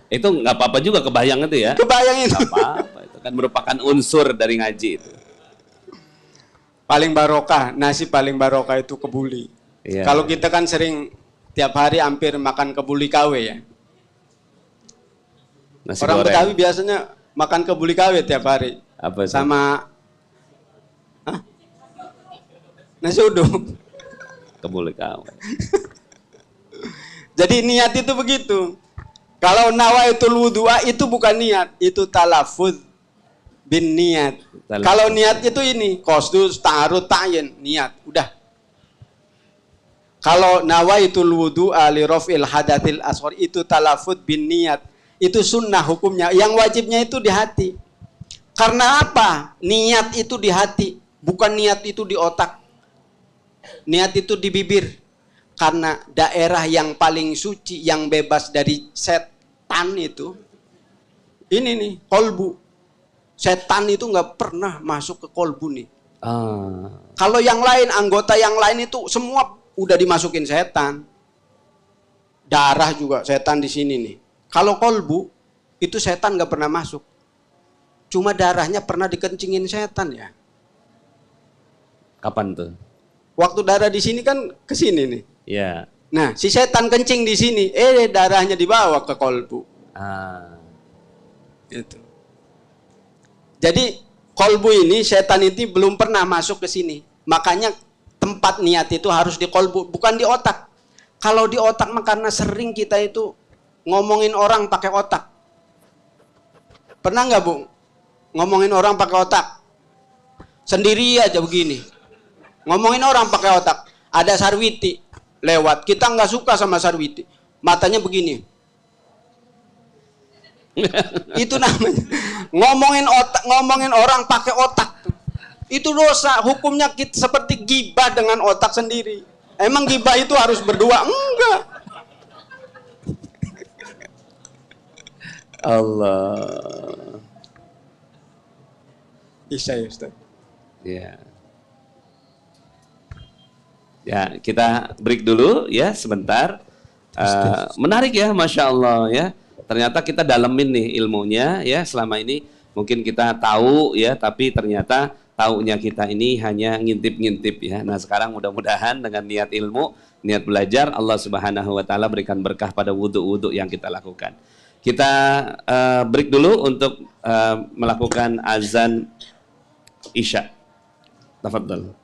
Itu nggak apa-apa juga kebayang itu ya? Kebayang itu. Nggak apa-apa, itu kan merupakan unsur dari ngaji itu. Paling barokah, nasi paling barokah itu kebuli. Iya. Kalau kita kan sering tiap hari hampir makan kebuli KW ya. Nasi Orang goreng. Betawi biasanya makan kebuli KW tiap hari. Apa itu? Sama nasi uduk. Kebuli kau. Jadi niat itu begitu. Kalau nawaitul wudu'a itu bukan niat, itu talafuz bin niat. Kalau niat itu ini, qasdu ta'arud ta'yin, niat, udah. Kalau nawaitul wudu'a li raf'il hadatsil asghar itu talafuz bin niat. Itu sunnah hukumnya. Yang wajibnya itu di hati. Karena apa? Niat itu di hati, bukan niat itu di otak. Niat itu di bibir. Karena daerah yang paling suci, yang bebas dari setan itu, ini nih, kolbu. Setan itu nggak pernah masuk ke kolbu nih. Kalau yang lain, anggota yang lain itu semua udah dimasukin setan. Darah juga setan di sini nih. Kalau kolbu, itu setan nggak pernah masuk. Cuma darahnya pernah dikencingin setan ya. Kapan tuh? Waktu darah di sini kan ke sini nih. Ya. Nah, si setan kencing di sini, darahnya dibawa ke kolbu. Itu. Jadi kolbu ini, setan ini belum pernah masuk ke sini. Makanya tempat niat itu harus di kolbu, bukan di otak. Kalau di otak mah karena sering kita itu ngomongin orang pakai otak. Pernah nggak, Bu? Ngomongin orang pakai otak. Sendiri aja begini. Ngomongin orang pakai otak. Ada Sarwiti lewat. Kita nggak suka sama Sarwiti. Matanya begini. Itu namanya ngomongin orang pakai otak. Itu dosa. Hukumnya kita seperti gibah dengan otak sendiri. Emang gibah itu harus berdua? Enggak. Allah. Bisa ya, Ustaz? Ya. Ya, kita break dulu ya sebentar. Menarik ya, Masya Allah ya. Ternyata kita dalemin nih ilmunya ya. Selama ini mungkin kita tahu ya, tapi ternyata taunya kita ini hanya ngintip-ngintip ya. Nah sekarang mudah-mudahan dengan niat ilmu, niat belajar, Allah Subhanahu Wa Taala berikan berkah pada wudhu-wudhu yang kita lakukan. Kita break dulu untuk melakukan azan Isya. Tafadhal.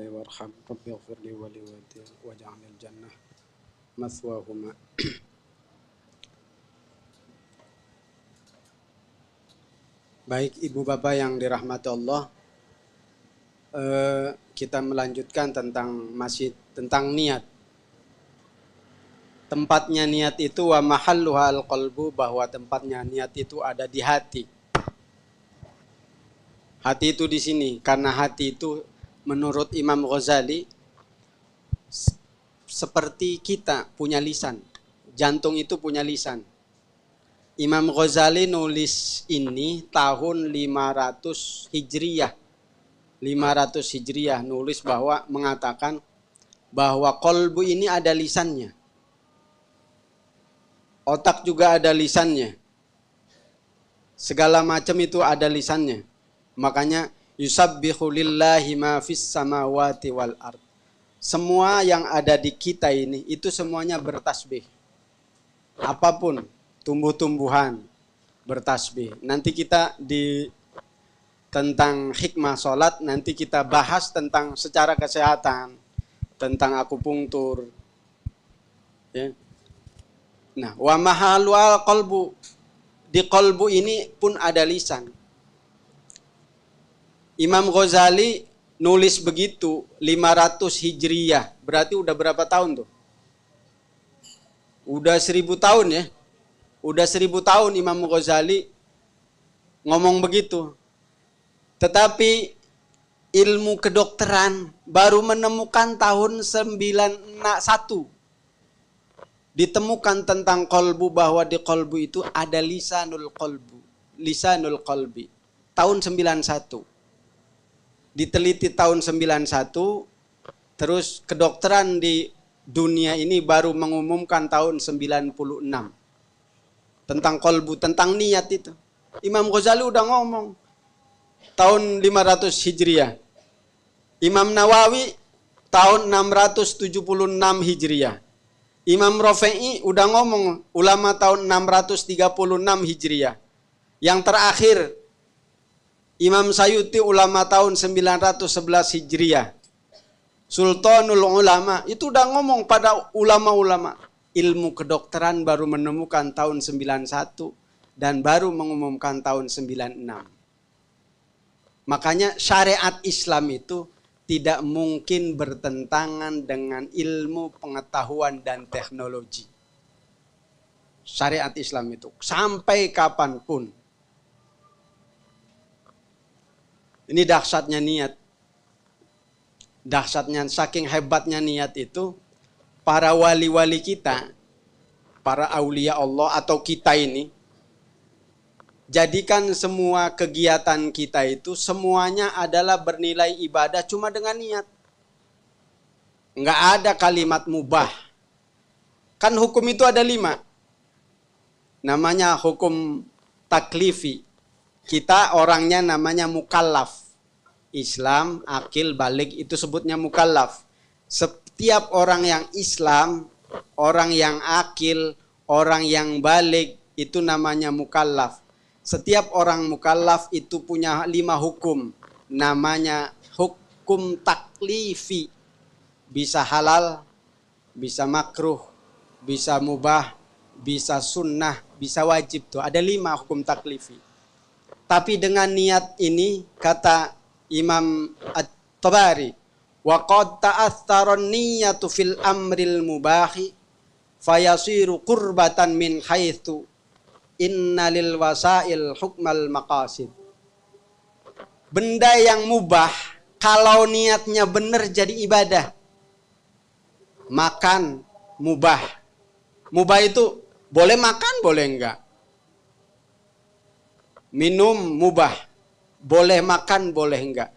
warham rabbi ighfir li wa liwalidayya waj'alnil jannah mathwahuma. Baik ibu bapak yang dirahmati Allah, kita melanjutkan masih tentang niat. Tempatnya niat itu wa mahalluha al-qalbu, bahwa tempatnya niat itu ada di hati. Hati itu di sini, karena hati itu menurut Imam Ghazali seperti kita punya lisan. Jantung itu punya lisan. Imam Ghazali nulis ini tahun 500 Hijriyah. 500 Hijriyah nulis mengatakan bahwa qalbu ini ada lisannya. Otak juga ada lisannya. Segala macam itu ada lisannya. Makanya yusabbihu lillahi ma fis samawati wal ard. Semua yang ada di kita ini itu semuanya bertasbih. Apapun, tumbuh-tumbuhan bertasbih. Nanti kita tentang hikmah sholat, nanti kita bahas tentang secara kesehatan, tentang akupunktur. Ya. Nah, wa mahalu al qalbu, di qalbu ini pun ada lisan. Imam Ghazali nulis begitu 500 Hijriyah, berarti udah berapa tahun tuh? Udah 1000 tahun ya. Udah 1000 tahun Imam Ghazali ngomong begitu. Tetapi ilmu kedokteran baru menemukan tahun 91. Ditemukan tentang kolbu, bahwa di kolbu itu ada lisanul qalbi. Tahun 91. Diteliti tahun 91, terus kedokteran di dunia ini baru mengumumkan tahun 96. Tentang kolbu, tentang niat itu. Imam Ghazali udah ngomong tahun 500 Hijriyah. Imam Nawawi tahun 676 Hijriyah. Imam Rafi'i udah ngomong, ulama tahun 636 Hijriyah. Yang terakhir Imam Sayuti ulama tahun 911 Hijriyah. Sultanul Ulama itu udah ngomong pada ulama-ulama. Ilmu kedokteran baru menemukan tahun 91 dan baru mengumumkan tahun 96. Makanya syariat Islam itu tidak mungkin bertentangan dengan ilmu pengetahuan dan teknologi. Syariat Islam itu sampai kapanpun. Ini dahsyatnya niat. Dahsyatnya, saking hebatnya niat itu, para wali-wali kita, para aulia Allah atau kita ini, jadikan semua kegiatan kita itu semuanya adalah bernilai ibadah cuma dengan niat. Enggak ada kalimat mubah. Kan hukum itu ada 5. Namanya hukum taklifi. Kita orangnya namanya mukallaf. Islam, akil, balik itu sebutnya mukallaf. Setiap orang yang Islam, orang yang akil, orang yang balik itu namanya mukallaf. Setiap orang mukallaf itu punya 5 hukum. Namanya hukum taklifi. Bisa halal, bisa makruh, bisa mubah, bisa sunnah, bisa wajib. Tuh ada 5 hukum taklifi. Tapi dengan niat ini, kata Imam At-Tabari, wa qad ta'atharan niyatu fil amril mubahi fayasiru qurbatan min haitsu inna lil wasail hukmal maqasid. Benda yang mubah kalau niatnya benar jadi ibadah. Makan mubah. Mubah itu boleh makan, boleh enggak. Minum mubah. Boleh makan, boleh enggak.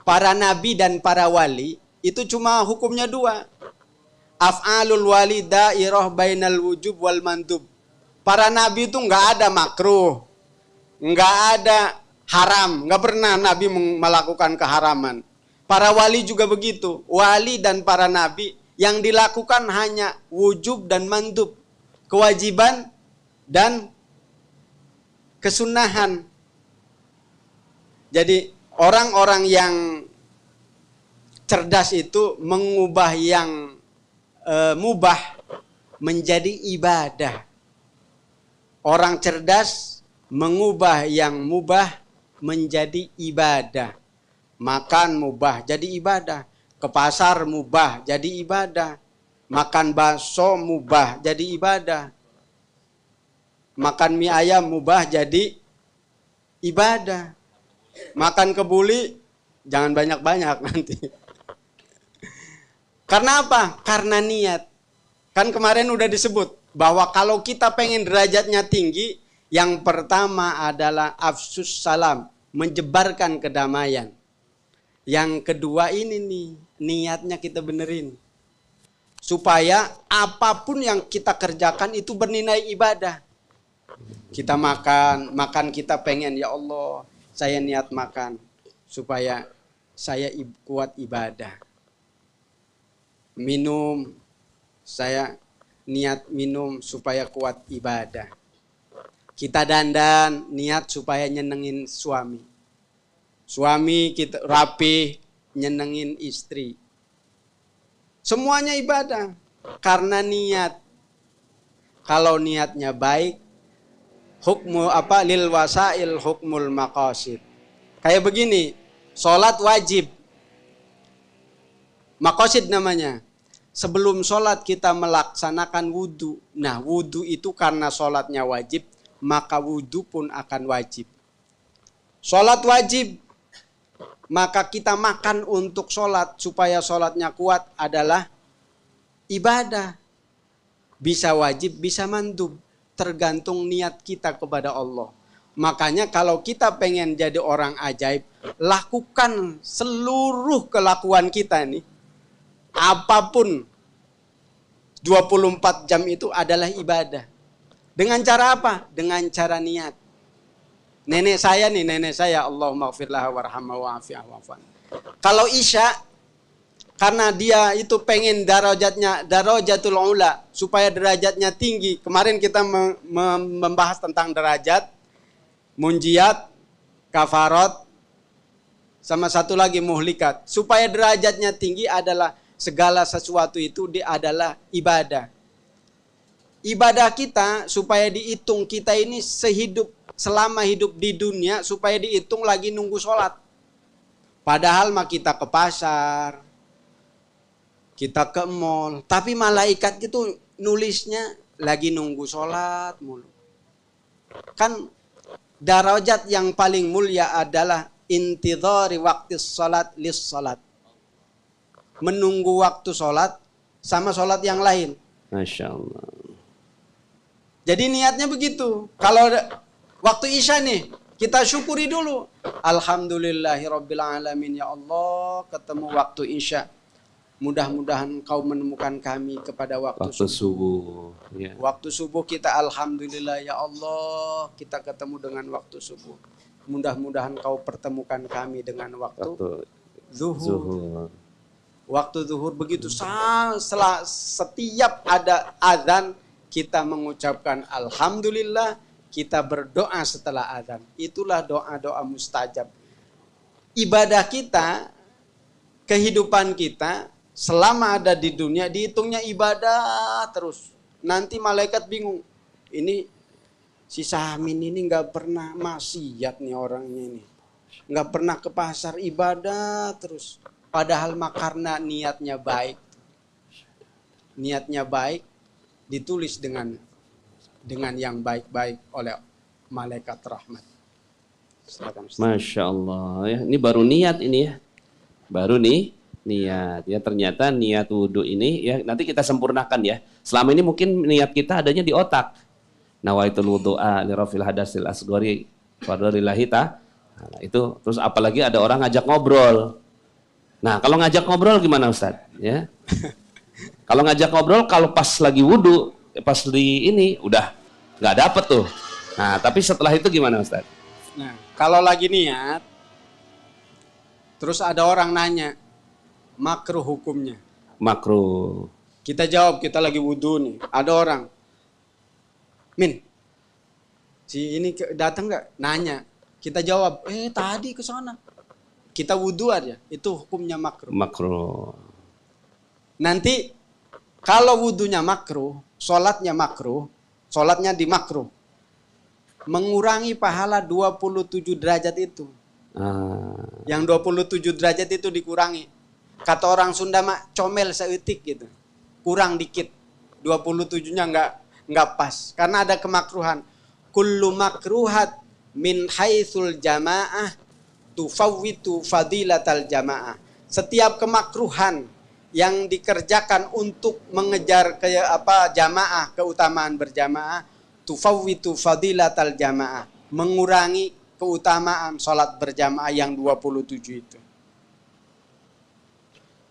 Para nabi dan para wali itu cuma hukumnya 2. Af'alul wali dairah bainal wujub wal mandub. Para nabi itu enggak ada makruh, enggak ada haram, enggak pernah nabi melakukan keharaman. Para wali juga begitu. Wali dan para nabi yang dilakukan hanya wujub dan mandub, kewajiban dan kesunahan. Jadi orang-orang yang cerdas itu mengubah yang mubah menjadi ibadah. Orang cerdas mengubah yang mubah menjadi ibadah. Makan mubah jadi ibadah. Ke pasar mubah jadi ibadah. Makan bakso mubah jadi ibadah. Makan mie ayam mubah jadi ibadah. Makan kebuli jangan banyak-banyak nanti. Karena apa? Karena niat. Kan kemarin udah disebut bahwa kalau kita pengen derajatnya tinggi, yang pertama adalah afsus salam, menyebarkan kedamaian. Yang kedua ini nih, niatnya kita benerin. Supaya apapun yang kita kerjakan itu bernilai ibadah. Kita makan kita pengen, ya Allah, saya niat makan supaya saya kuat ibadah. Minum, saya niat minum supaya kuat ibadah. Kita dandan, niat supaya nyenengin suami. Suami kita rapi, nyenengin istri. Semuanya ibadah karena niat. Kalau niatnya baik, hukmu apa lil wasail hukmul maqasid. Kayak begini, sholat wajib. Maqasid namanya. Sebelum sholat kita melaksanakan wudhu. Nah, wudhu itu karena sholatnya wajib, maka wudhu pun akan wajib. Sholat wajib, maka kita makan untuk sholat supaya sholatnya kuat adalah ibadah. Bisa wajib, bisa mandub. Tergantung niat kita kepada Allah. Makanya kalau kita pengen jadi orang ajaib, lakukan seluruh kelakuan kita nih. Apapun 24 jam itu adalah ibadah. Dengan cara apa? Dengan cara niat. Nenek saya, Allahumma gfirlaha warhamha wa'afiha wa'afan. Kalau Isya, karena dia itu pengen darajatul ula, supaya derajatnya tinggi. Kemarin kita membahas tentang derajat, munjiat, kafarat, sama satu lagi muhlikat. Supaya derajatnya tinggi adalah segala sesuatu itu adalah ibadah. Ibadah kita supaya dihitung kita ini selama hidup di dunia supaya dihitung lagi nunggu sholat. Padahal mah kita ke pasar, kita ke mall, tapi malaikat itu nulisnya lagi nunggu sholat mulu. Kan darajat yang paling mulia adalah intidhari waqtis sholat lis sholat. Menunggu waktu sholat sama sholat yang lain. Masya Allah. Jadi niatnya begitu. Kalau waktu Isya nih, kita syukuri dulu. Alhamdulillahirabbil alamin, ya Allah, ketemu waktu Isya. Mudah-mudahan kau menemukan kami kepada waktu subuh. Ya. Waktu subuh kita alhamdulillah, ya Allah, kita ketemu dengan waktu subuh. Mudah-mudahan kau pertemukan kami dengan waktu zuhur. Waktu zuhur begitu, setiap ada azan kita mengucapkan alhamdulillah, kita berdoa setelah azan. Itulah doa-doa mustajab. Ibadah kita, kehidupan kita selama ada di dunia dihitungnya ibadah terus. Nanti malaikat bingung. Ini si Samin ini nggak pernah maksiat nih orangnya ini. Nggak pernah ke pasar, ibadah terus. Padahal karena niatnya baik. Niatnya baik ditulis dengan yang baik-baik oleh malaikat rahmat. Masya Allah ya, ini baru niat ini ya. Baru nih niat ya, ternyata niat wudhu ini ya nanti kita sempurnakan ya. Selama ini mungkin niat kita adanya di otak. Nawaitul wudhu'a li rafil hadasil asghari fadlillahi ta. Nah, itu terus apalagi ada orang ngajak ngobrol. Nah, kalau ngajak ngobrol gimana Ustaz? Ya. Kalau ngajak ngobrol kalau pas lagi wudhu, pas di ini udah nggak dapet tuh. Nah, tapi setelah itu gimana Ustaz? Nah, kalau lagi niat, terus ada orang nanya, makruh hukumnya. Makruh. Kita jawab, kita lagi wudhu nih. Ada orang, Min, si ini datang nggak? Nanya. Kita jawab, tadi ke sana. kita wudhu aja, itu hukumnya makruh. Makruh. Nanti kalau wudhunya makruh, sholatnya di makruh, mengurangi pahala 27 derajat itu. Yang 27 derajat itu dikurangi. Kata orang Sunda mak comel seetik gitu. Kurang dikit. 27-nya nggak pas. Karena ada kemakruhan. Kullu makruhat min haitsul jamaah tufawwitu fadilatal jamaah. Setiap kemakruhan yang dikerjakan untuk mengejar jamaah, keutamaan berjamaah, tufawwitu fadilatal jamaah, mengurangi keutamaan sholat berjamaah yang 27 itu.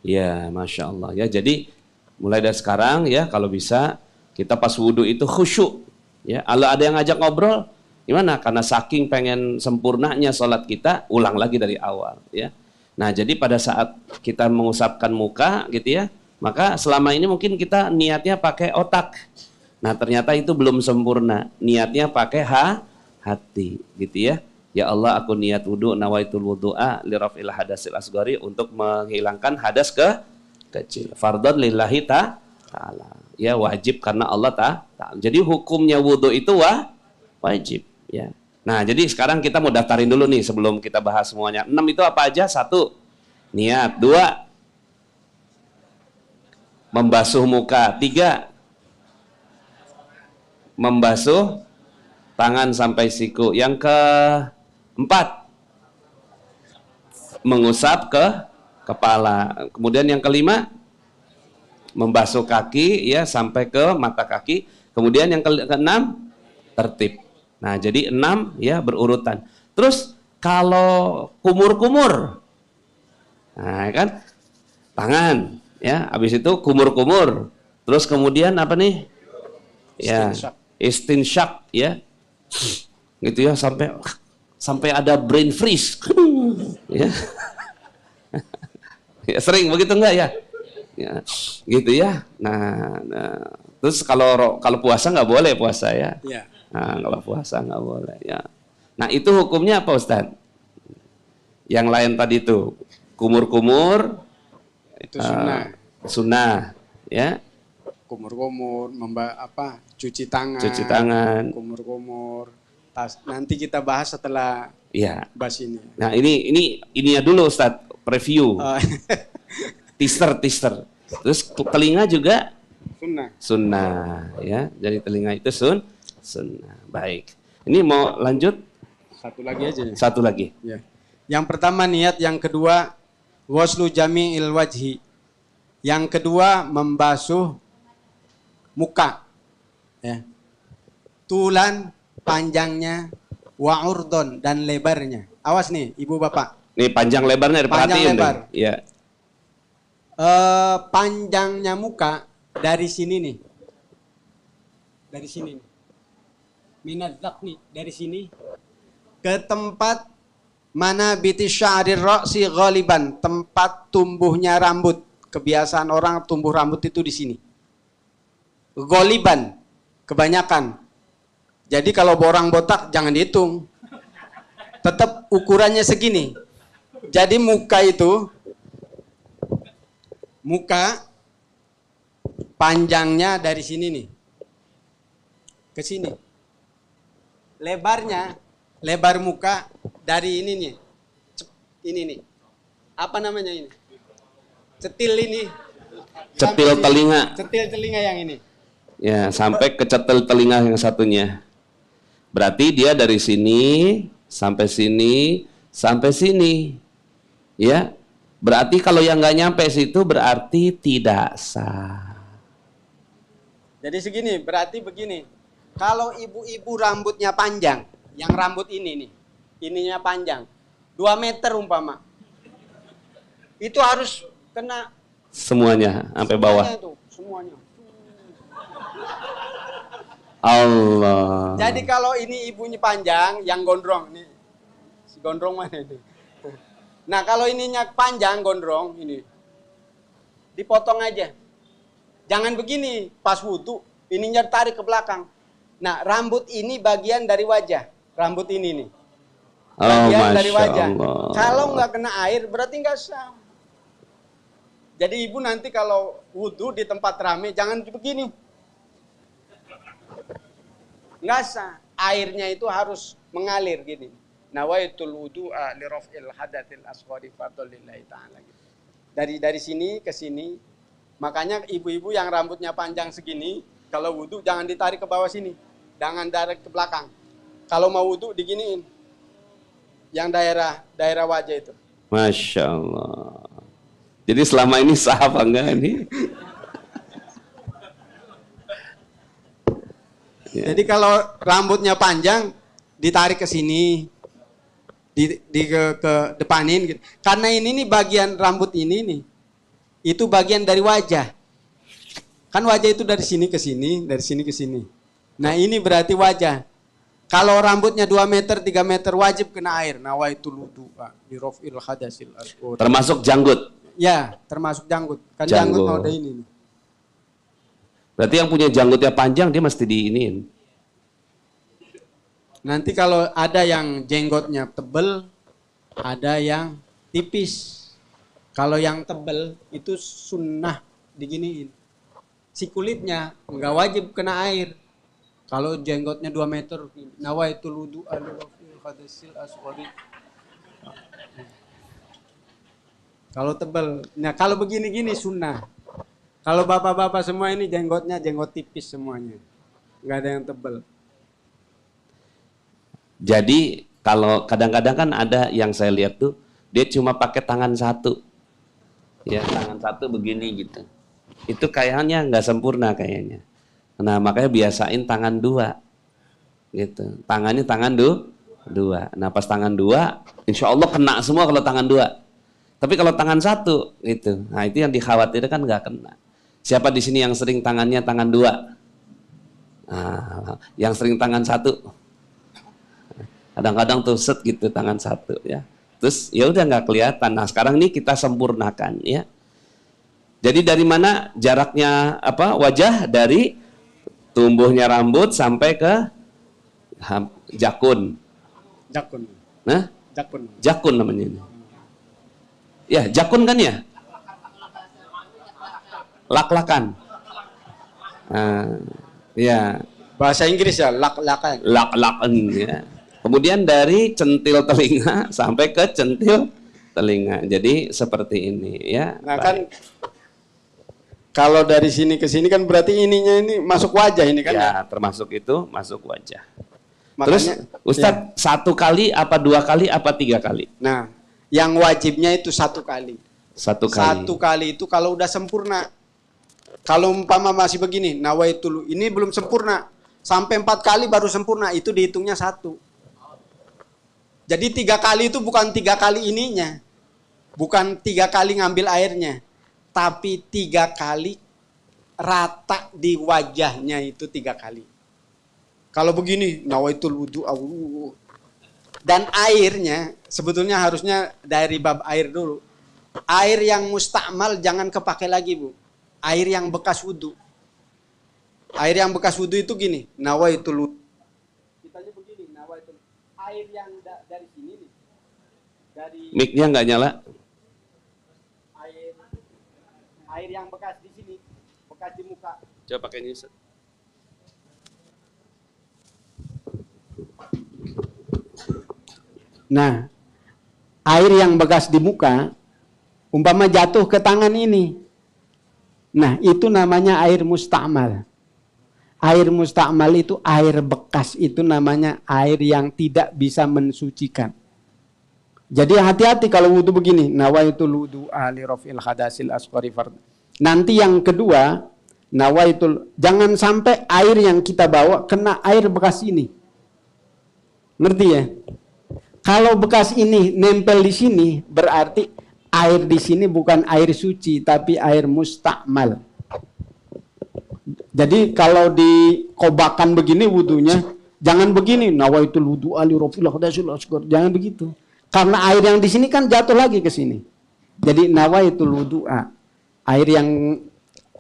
Ya, Masya Allah. Ya, jadi mulai dari sekarang ya, kalau bisa kita pas wudhu itu khusyuk. Ya, kalau ada yang ngajak ngobrol, gimana? Karena saking pengen sempurnanya sholat kita, ulang lagi dari awal. Ya. Nah, jadi pada saat kita mengusapkan muka, gitu ya, maka selama ini mungkin kita niatnya pakai otak. Nah, ternyata itu belum sempurna. Niatnya pakai hati, gitu ya. Ya Allah, aku niat wudhu, nawaitul wudhu'a liraf'il hadasil asgari, untuk menghilangkan hadas kecil. Fardhon lillahi ta'ala. Ya, wajib karena Allah ta'ala. Jadi hukumnya wudhu itu wajib. Ya. Nah, jadi sekarang kita mau daftarin dulu nih sebelum kita bahas semuanya. 6 itu apa aja? 1, niat. 2, membasuh muka. 3, membasuh tangan sampai siku. Yang ke-4, mengusap ke kepala. Kemudian yang ke-5, membasuh kaki ya sampai ke mata kaki. Kemudian yang ke-6, tertib. Nah, jadi 6 ya berurutan. Terus kalau kumur-kumur, nah kan tangan ya, habis itu kumur-kumur. Terus kemudian apa nih? Ya, istinsyak ya. Gitu ya, sampai ada brain freeze. Ya. Ya, sering begitu enggak ya? Ya, gitu ya. Nah, terus kalau puasa nggak boleh puasa ya. Ya. Nah, kalau puasa nggak boleh ya. Nah, itu hukumnya apa Ustaz? Yang lain tadi itu kumur-kumur Itu sunnah. Sunnah ya. Kumur-kumur, cuci tangan. Cuci tangan. Kumur-kumur. Nanti kita bahas setelah Iya. bahas ini. Nah, ini ya dulu Ustaz, preview. Teaser. Terus telinga juga sunnah ya. Jadi telinga itu sunnah. Baik. Ini mau lanjut? Satu lagi aja. Satu lagi. Ya. Yang pertama niat, yang kedua waslu jami'il wajhi. Yang kedua membasuh muka. Ya. Tulan, panjangnya, wa urdon, dan lebarnya. Awas nih, Ibu Bapak. Nih panjang lebarnya diperhatiin. Panjang lebar. Ya. Panjangnya muka dari sini nih. Dari sini nih. Minadzak nih, dari sini ke tempat mana biti sya'rir ra'si ghaliban, tempat tumbuhnya rambut. Kebiasaan orang tumbuh rambut itu di sini. Ghaliban, kebanyakan. Jadi kalau orang botak jangan dihitung. Tetap ukurannya segini. Jadi muka panjangnya dari sini nih ke sini. Lebar muka dari ini nih. Ini nih. Apa namanya ini? Cetil ini. Cetil telinga. Cetil telinga yang ini. Ya, sampai ke cetil telinga yang satunya. Berarti dia dari sini sampai sini sampai sini. Ya. Berarti kalau yang nggak nyampe situ berarti tidak sah. Jadi segini, berarti begini. Kalau ibu-ibu rambutnya panjang, yang rambut ini nih, ininya panjang, 2 meter umpama, itu harus kena semuanya sampai bawah. Semuanya. Allah. Jadi kalau ini ibunya panjang, yang gondrong nih, si gondrong mana itu? Nah kalau ininya panjang gondrong ini, dipotong aja. Jangan begini, pas wudhu, ininya tarik ke belakang. Nah, rambut ini bagian dari wajah. Rambut ini nih. bagian dari Masya wajah. Allah. Kalau nggak kena air berarti nggak sah. Jadi ibu nanti kalau wudhu di tempat rame jangan begini. Nggak sah. Airnya itu harus mengalir gini. Nawaitul wudu'a li raf'il hadatsil asghari fardlillahi ta'ala. Dari sini ke sini. Makanya ibu-ibu yang rambutnya panjang segini, kalau wudhu jangan ditarik ke bawah sini. Jangan tarik ke belakang. Kalau mau wudhu diginiin. Yang daerah wajah itu. Masya Allah. Jadi selama ini sah apa enggak ini? Ya. Jadi kalau rambutnya panjang ditarik ke sini, ke depanin gitu. Karena ini nih bagian rambut ini nih, itu bagian dari wajah. Kan wajah itu dari sini ke sini, dari sini ke sini. Nah ini berarti wajah. Kalau rambutnya 2 meter, 3 meter wajib kena air. Nawaitul wudu'a li raf'il hadatsil asghar. Termasuk janggut. Ya, termasuk janggut. Kan janggut mau ada ini nih. Berarti yang punya janggutnya panjang dia mesti diiniin. Nanti kalau ada yang jenggotnya tebel, ada yang tipis. Kalau yang tebel itu sunnah diginiin. Si kulitnya nggak wajib kena air. Kalau jenggotnya 2 meter, nawaitul wudu'a li raf'il hadatsil asghari. Kalau tebel, nah kalau begini-gini sunnah. Kalau bapak-bapak semua ini jenggotnya jenggot tipis semuanya, nggak ada yang tebel. Jadi kalau kadang-kadang kan ada yang saya lihat tuh dia cuma pakai tangan satu, ya tangan satu begini gitu. Itu kayaknya nggak sempurna kayaknya. Nah makanya biasain tangan 2, gitu. Tangannya tangan 2. Nah pas tangan 2, insya Allah kena semua kalau tangan 2. Tapi kalau tangan 1, gitu. Nah itu yang dikhawatirkan nggak kena. Siapa di sini yang sering tangannya tangan 2? Nah, yang sering tangan 1. Kadang-kadang tuh set gitu tangan 1 ya. Terus ya udah nggak kelihatan. Nah sekarang ini kita sempurnakan ya. Jadi dari mana jaraknya apa wajah dari tumbuhnya rambut sampai ke jakun. Jakun. Nah, Jakun. jakun namanya ini. Ya jakun kan ya. Lak-lakan. Ya. Bahasa Inggris ya, lak-lakan. Lak-lakan ya. Kemudian dari centil telinga sampai ke centil telinga. Jadi seperti ini ya. Nah kan kalau dari sini ke sini kan berarti ininya ini masuk wajah ini kan? Ya, termasuk itu masuk wajah. Makanya, terus Ustadz ya. 1 kali apa 2 kali apa 3 kali? Nah, yang wajibnya itu 1 kali. 1 kali. 1 kali itu kalau udah sempurna. Kalau umpama masih begini, nawaitul ini belum sempurna. Sampai 4 kali baru sempurna, itu dihitungnya 1. Jadi 3 kali itu bukan 3 kali ininya. Bukan 3 kali ngambil airnya. Tapi 3 kali rata di wajahnya itu 3 kali. Kalau begini, nawaitul wudu'a. Dan airnya sebetulnya harusnya dari bab air dulu. Air yang mustakmal jangan kepake lagi, Bu. Air yang bekas wudu. Air yang bekas wudu itu gini, nawaitul wudu. Kitanya begini, nawaitul. Air yang dari sini nih. Dari Mic-nya nggak nyala. Air yang bekas di sini, bekas di muka. Coba pakai ini. Nah, air yang bekas di muka, umpama jatuh ke tangan ini. Nah, itu namanya air mustakmal. Air mustakmal itu air bekas, itu namanya air yang tidak bisa mensucikan. Jadi hati-hati kalau wudu begini, nawaitul wudu'a li raf'il hadatsil asghari fard. Nanti yang kedua, nawaitul, jangan sampai air yang kita bawa kena air bekas ini. Ngerti ya? Kalau bekas ini nempel di sini, berarti air di sini bukan air suci, tapi air mustakmal. Jadi kalau dikobakan begini wudunya, jangan begini, nawaitul wudu'a li raf'il hadatsil asghar. Jangan begitu. Karena air yang di sini kan jatuh lagi ke sini. Jadi nawaitul wudu'a. Air yang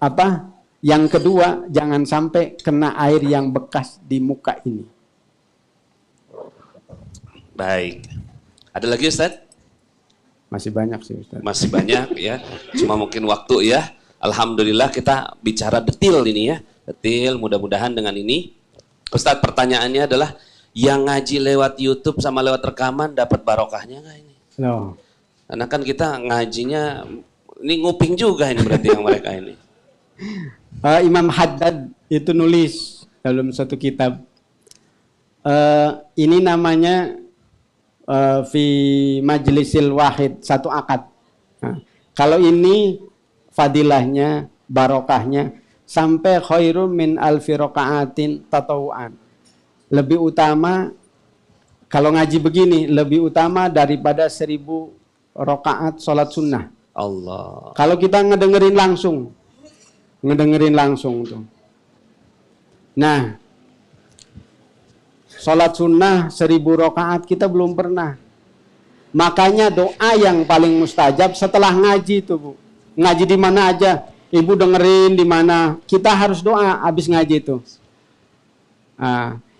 apa? Yang kedua, jangan sampai kena air yang bekas di muka ini. Baik. Ada lagi Ustaz? Masih banyak sih Ustaz. Masih banyak ya. Cuma mungkin waktu ya. Alhamdulillah kita bicara detil ini ya. Detil, mudah-mudahan dengan ini. Ustaz, pertanyaannya adalah yang ngaji lewat YouTube sama lewat rekaman dapat barokahnya nggak ini? Loh. Karena kan kita ngajinya ini nguping juga ini berarti yang mereka ini. Imam Haddad itu nulis dalam satu kitab. Ini namanya fi majlisil wahid, satu akad. Nah, kalau ini fadilahnya, barokahnya sampai khairum min alfi rakaatin tatawuan. Lebih utama kalau ngaji begini, lebih utama daripada 1000 rakaat salat sunnah. Allah. Kalau kita ngedengerin langsung tuh. Nah, salat sunnah 1000 rakaat kita belum pernah. Makanya doa yang paling mustajab setelah ngaji itu, Bu. Ngaji di mana aja, Ibu dengerin di mana. Kita harus doa habis ngaji itu.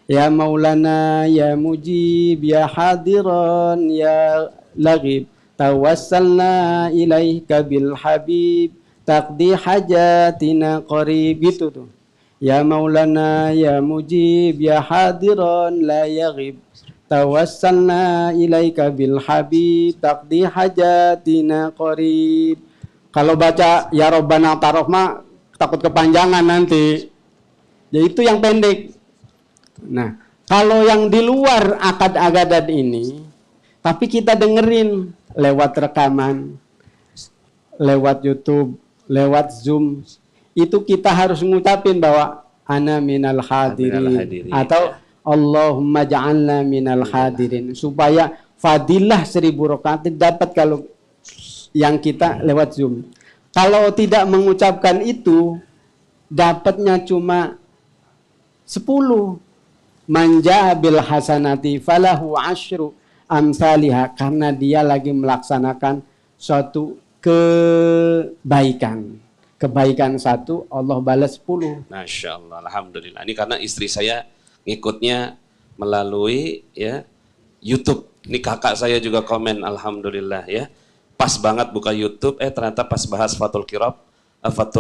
Ya Maulana, ya Mujib, ya Hadiran, ya Laghib, tawassalna ilaika bil Habib, taqdi hajatina qarib, gitu tuh. Ya Maulana, ya Mujib, ya Hadiran, la yaghib, tawassalna ilaika bil Habib, taqdi hajatina qarib. Kalau baca ya Rabbana Tarahma takut kepanjangan nanti. Ya itu yang pendek. Nah, kalau yang di luar akad-agadan ini, tapi kita dengerin lewat rekaman, lewat YouTube, lewat Zoom, itu kita harus ngucapin bahwa ana minal hadirin atau Allahumma ja'alna minal hadirin, supaya fadilah 1000 rakaat dapat kalau yang kita lewat Zoom. Kalau tidak mengucapkan itu, dapatnya cuma 10. Manja bil hasanati falahu asyru amsalihah, karena dia lagi melaksanakan suatu kebaikan. Kebaikan satu, Allah balas 10. Masya Allah, alhamdulillah. Ini karena istri saya ngikutnya melalui ya YouTube. Ini kakak saya juga komen, alhamdulillah ya. Pas banget buka YouTube, ternyata pas bahas Fathul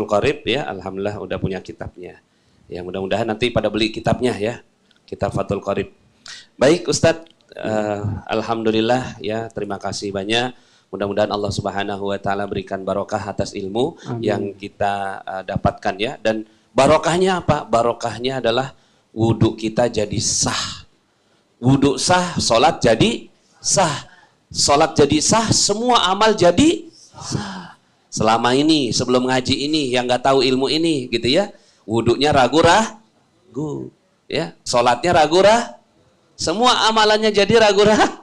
Qarib ya, alhamdulillah udah punya kitabnya. Ya mudah-mudahan nanti pada beli kitabnya ya, kitab Fathul Qarib. Baik Ustadz, alhamdulillah ya, terima kasih banyak. Mudah-mudahan Allah Subhanahu wa taala berikan barokah atas ilmu yang kita dapatkan ya. Dan barokahnya apa? Barokahnya adalah wudhu kita jadi sah. Wudhu sah, sholat jadi sah. Sholat jadi sah, semua amal jadi sah. Selama ini, sebelum ngaji ini, yang nggak tahu ilmu ini, gitu ya, wudhunya ragu-ragu, ya, sholatnya ragu-ragu, semua amalannya jadi ragu-ragu.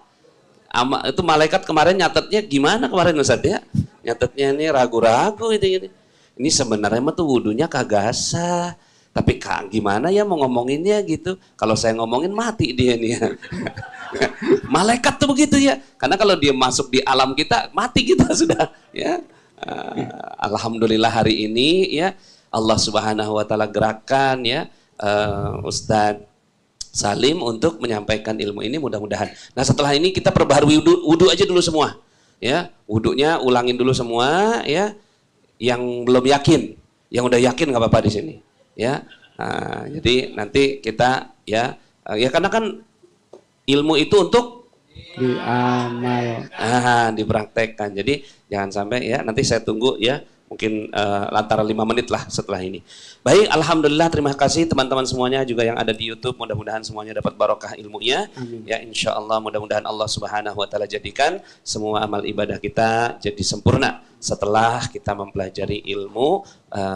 Itu malaikat kemarin nyatetnya gimana kemarin Ustaz ya? Nyatetnya ini ragu-ragu gitu. Ini sebenarnya mah tuh wudhunya kagak sah. Tapi gimana ya mau ngomonginnya gitu. Kalau saya ngomongin mati dia nih ya. Malaikat tuh begitu ya. Karena kalau dia masuk di alam kita, mati kita sudah ya. Alhamdulillah hari ini ya Allah Subhanahu wa taala gerakan ya Ustadz Salim untuk menyampaikan ilmu ini, mudah-mudahan. Nah setelah ini kita perbaharui wudhu aja dulu semua, ya wudhunya ulangin dulu semua, ya yang belum yakin, yang udah yakin nggak apa-apa di sini, ya. Nah, jadi nanti kita ya karena kan ilmu itu untuk diamal, dipraktekkan. Jadi jangan sampai ya nanti saya tunggu ya. Mungkin antara 5 menit lah setelah ini. Baik, alhamdulillah, terima kasih teman-teman semuanya juga yang ada di YouTube. Mudah-mudahan semuanya dapat barokah ilmunya. Amin. Ya, insya Allah mudah-mudahan Allah Subhanahu wa taala jadikan semua amal ibadah kita jadi sempurna setelah kita mempelajari ilmu,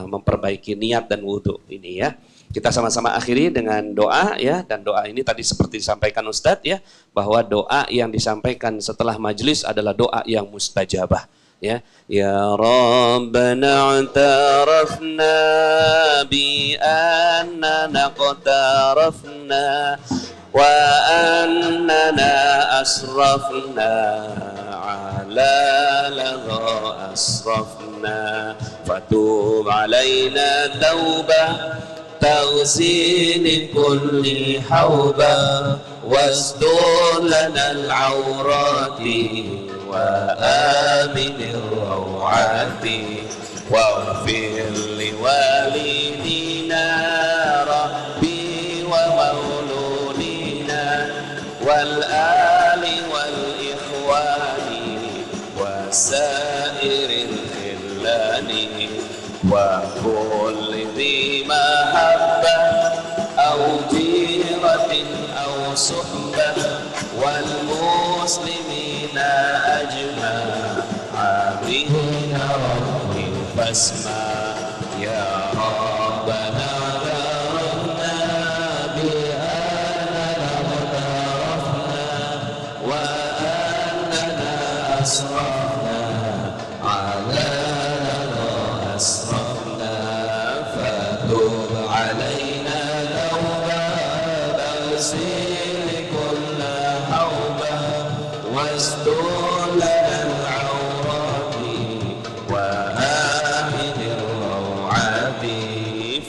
memperbaiki niat dan wudhu ini ya. Kita sama-sama akhiri dengan doa ya, dan doa ini tadi seperti disampaikan Ustadz ya, bahwa doa yang disampaikan setelah majelis adalah doa yang mustajabah. Ya Rabbana i'tarafna bi annana qatarafna wa annana asrafna ala lagha asrafna fatub alaina taubah تغسيل كل حوبة واستر لنا العورات وآمن الروعات واغفر لوالدينا ربي ومولودينا والآل والإخوان وسائر الخلان وكل ذي محبة أو جيرة أو صحبة والمسلمين أجمعين ربي فاسمع يا ربنا ذرنا بأننا اغترفنا وأننا أسرفنا على أسرفنا فتوب علينا توبة تغسل كل حوبة واستر لنا العورات وآمن الروعات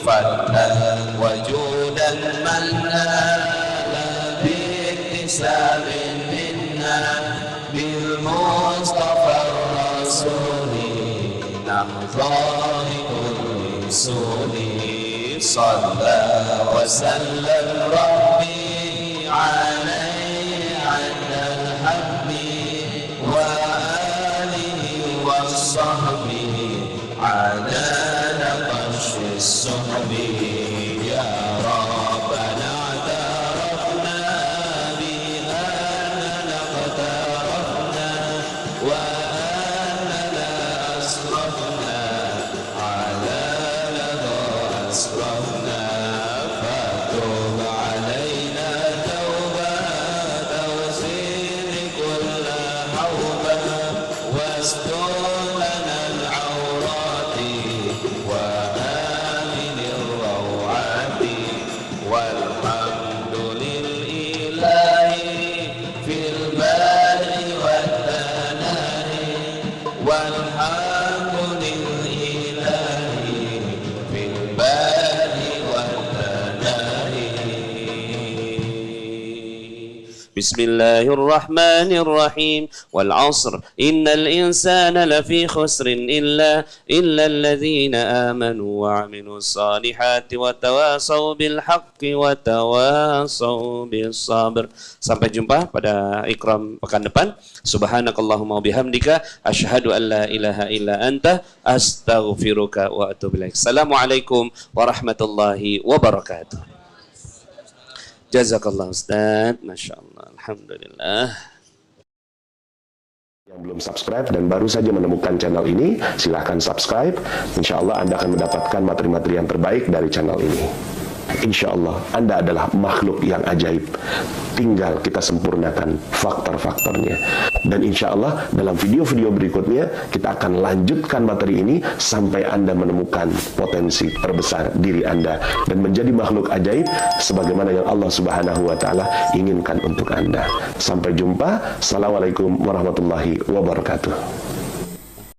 فضلا وجودا منا باكتساب منا بالمصطفى الرسول نحظى كل سوري صلى وسلم ربي عليه عند الحب وآله وصحبه على نقش الصحب يا ربنا اعترفنا بأننا اقترفنا وأننا أسرفنا على لظى أسرفنا فتوب علينا توبة تغسل كل حوبة واستر لنا العورات وآمن الروعات والحمد لله في البر والثناء والحمد لله في البر والثناء بسم الله الرحمن الرحيم والعصر إن الإنسان لفي خسر إلا الذين آمنوا وعملوا الصالحات وتواصوا بالحق وتواصوا بالصبر. Sampai jumpa pada Ikram pekan depan. Subhanakallahumma wabihamdika asyhadu an la ilaha illa anta astaghfiruka wa atubu ilaik. Assalamualaikum warahmatullahi wabarakatuh. Jazakallah Ustaz, Masya Allah, Alhamdulillah. Yang belum subscribe dan baru saja menemukan channel ini, silahkan subscribe. Insya Allah Anda akan mendapatkan materi-materi yang terbaik dari channel ini. Insya Allah Anda adalah makhluk yang ajaib. Tinggal kita sempurnakan faktor-faktornya. Dan insya Allah dalam video-video berikutnya kita akan lanjutkan materi ini sampai Anda menemukan potensi terbesar diri Anda dan menjadi makhluk ajaib sebagaimana yang Allah Subhanahu wa Ta'ala inginkan untuk Anda. Sampai jumpa. Assalamualaikum warahmatullahi wabarakatuh.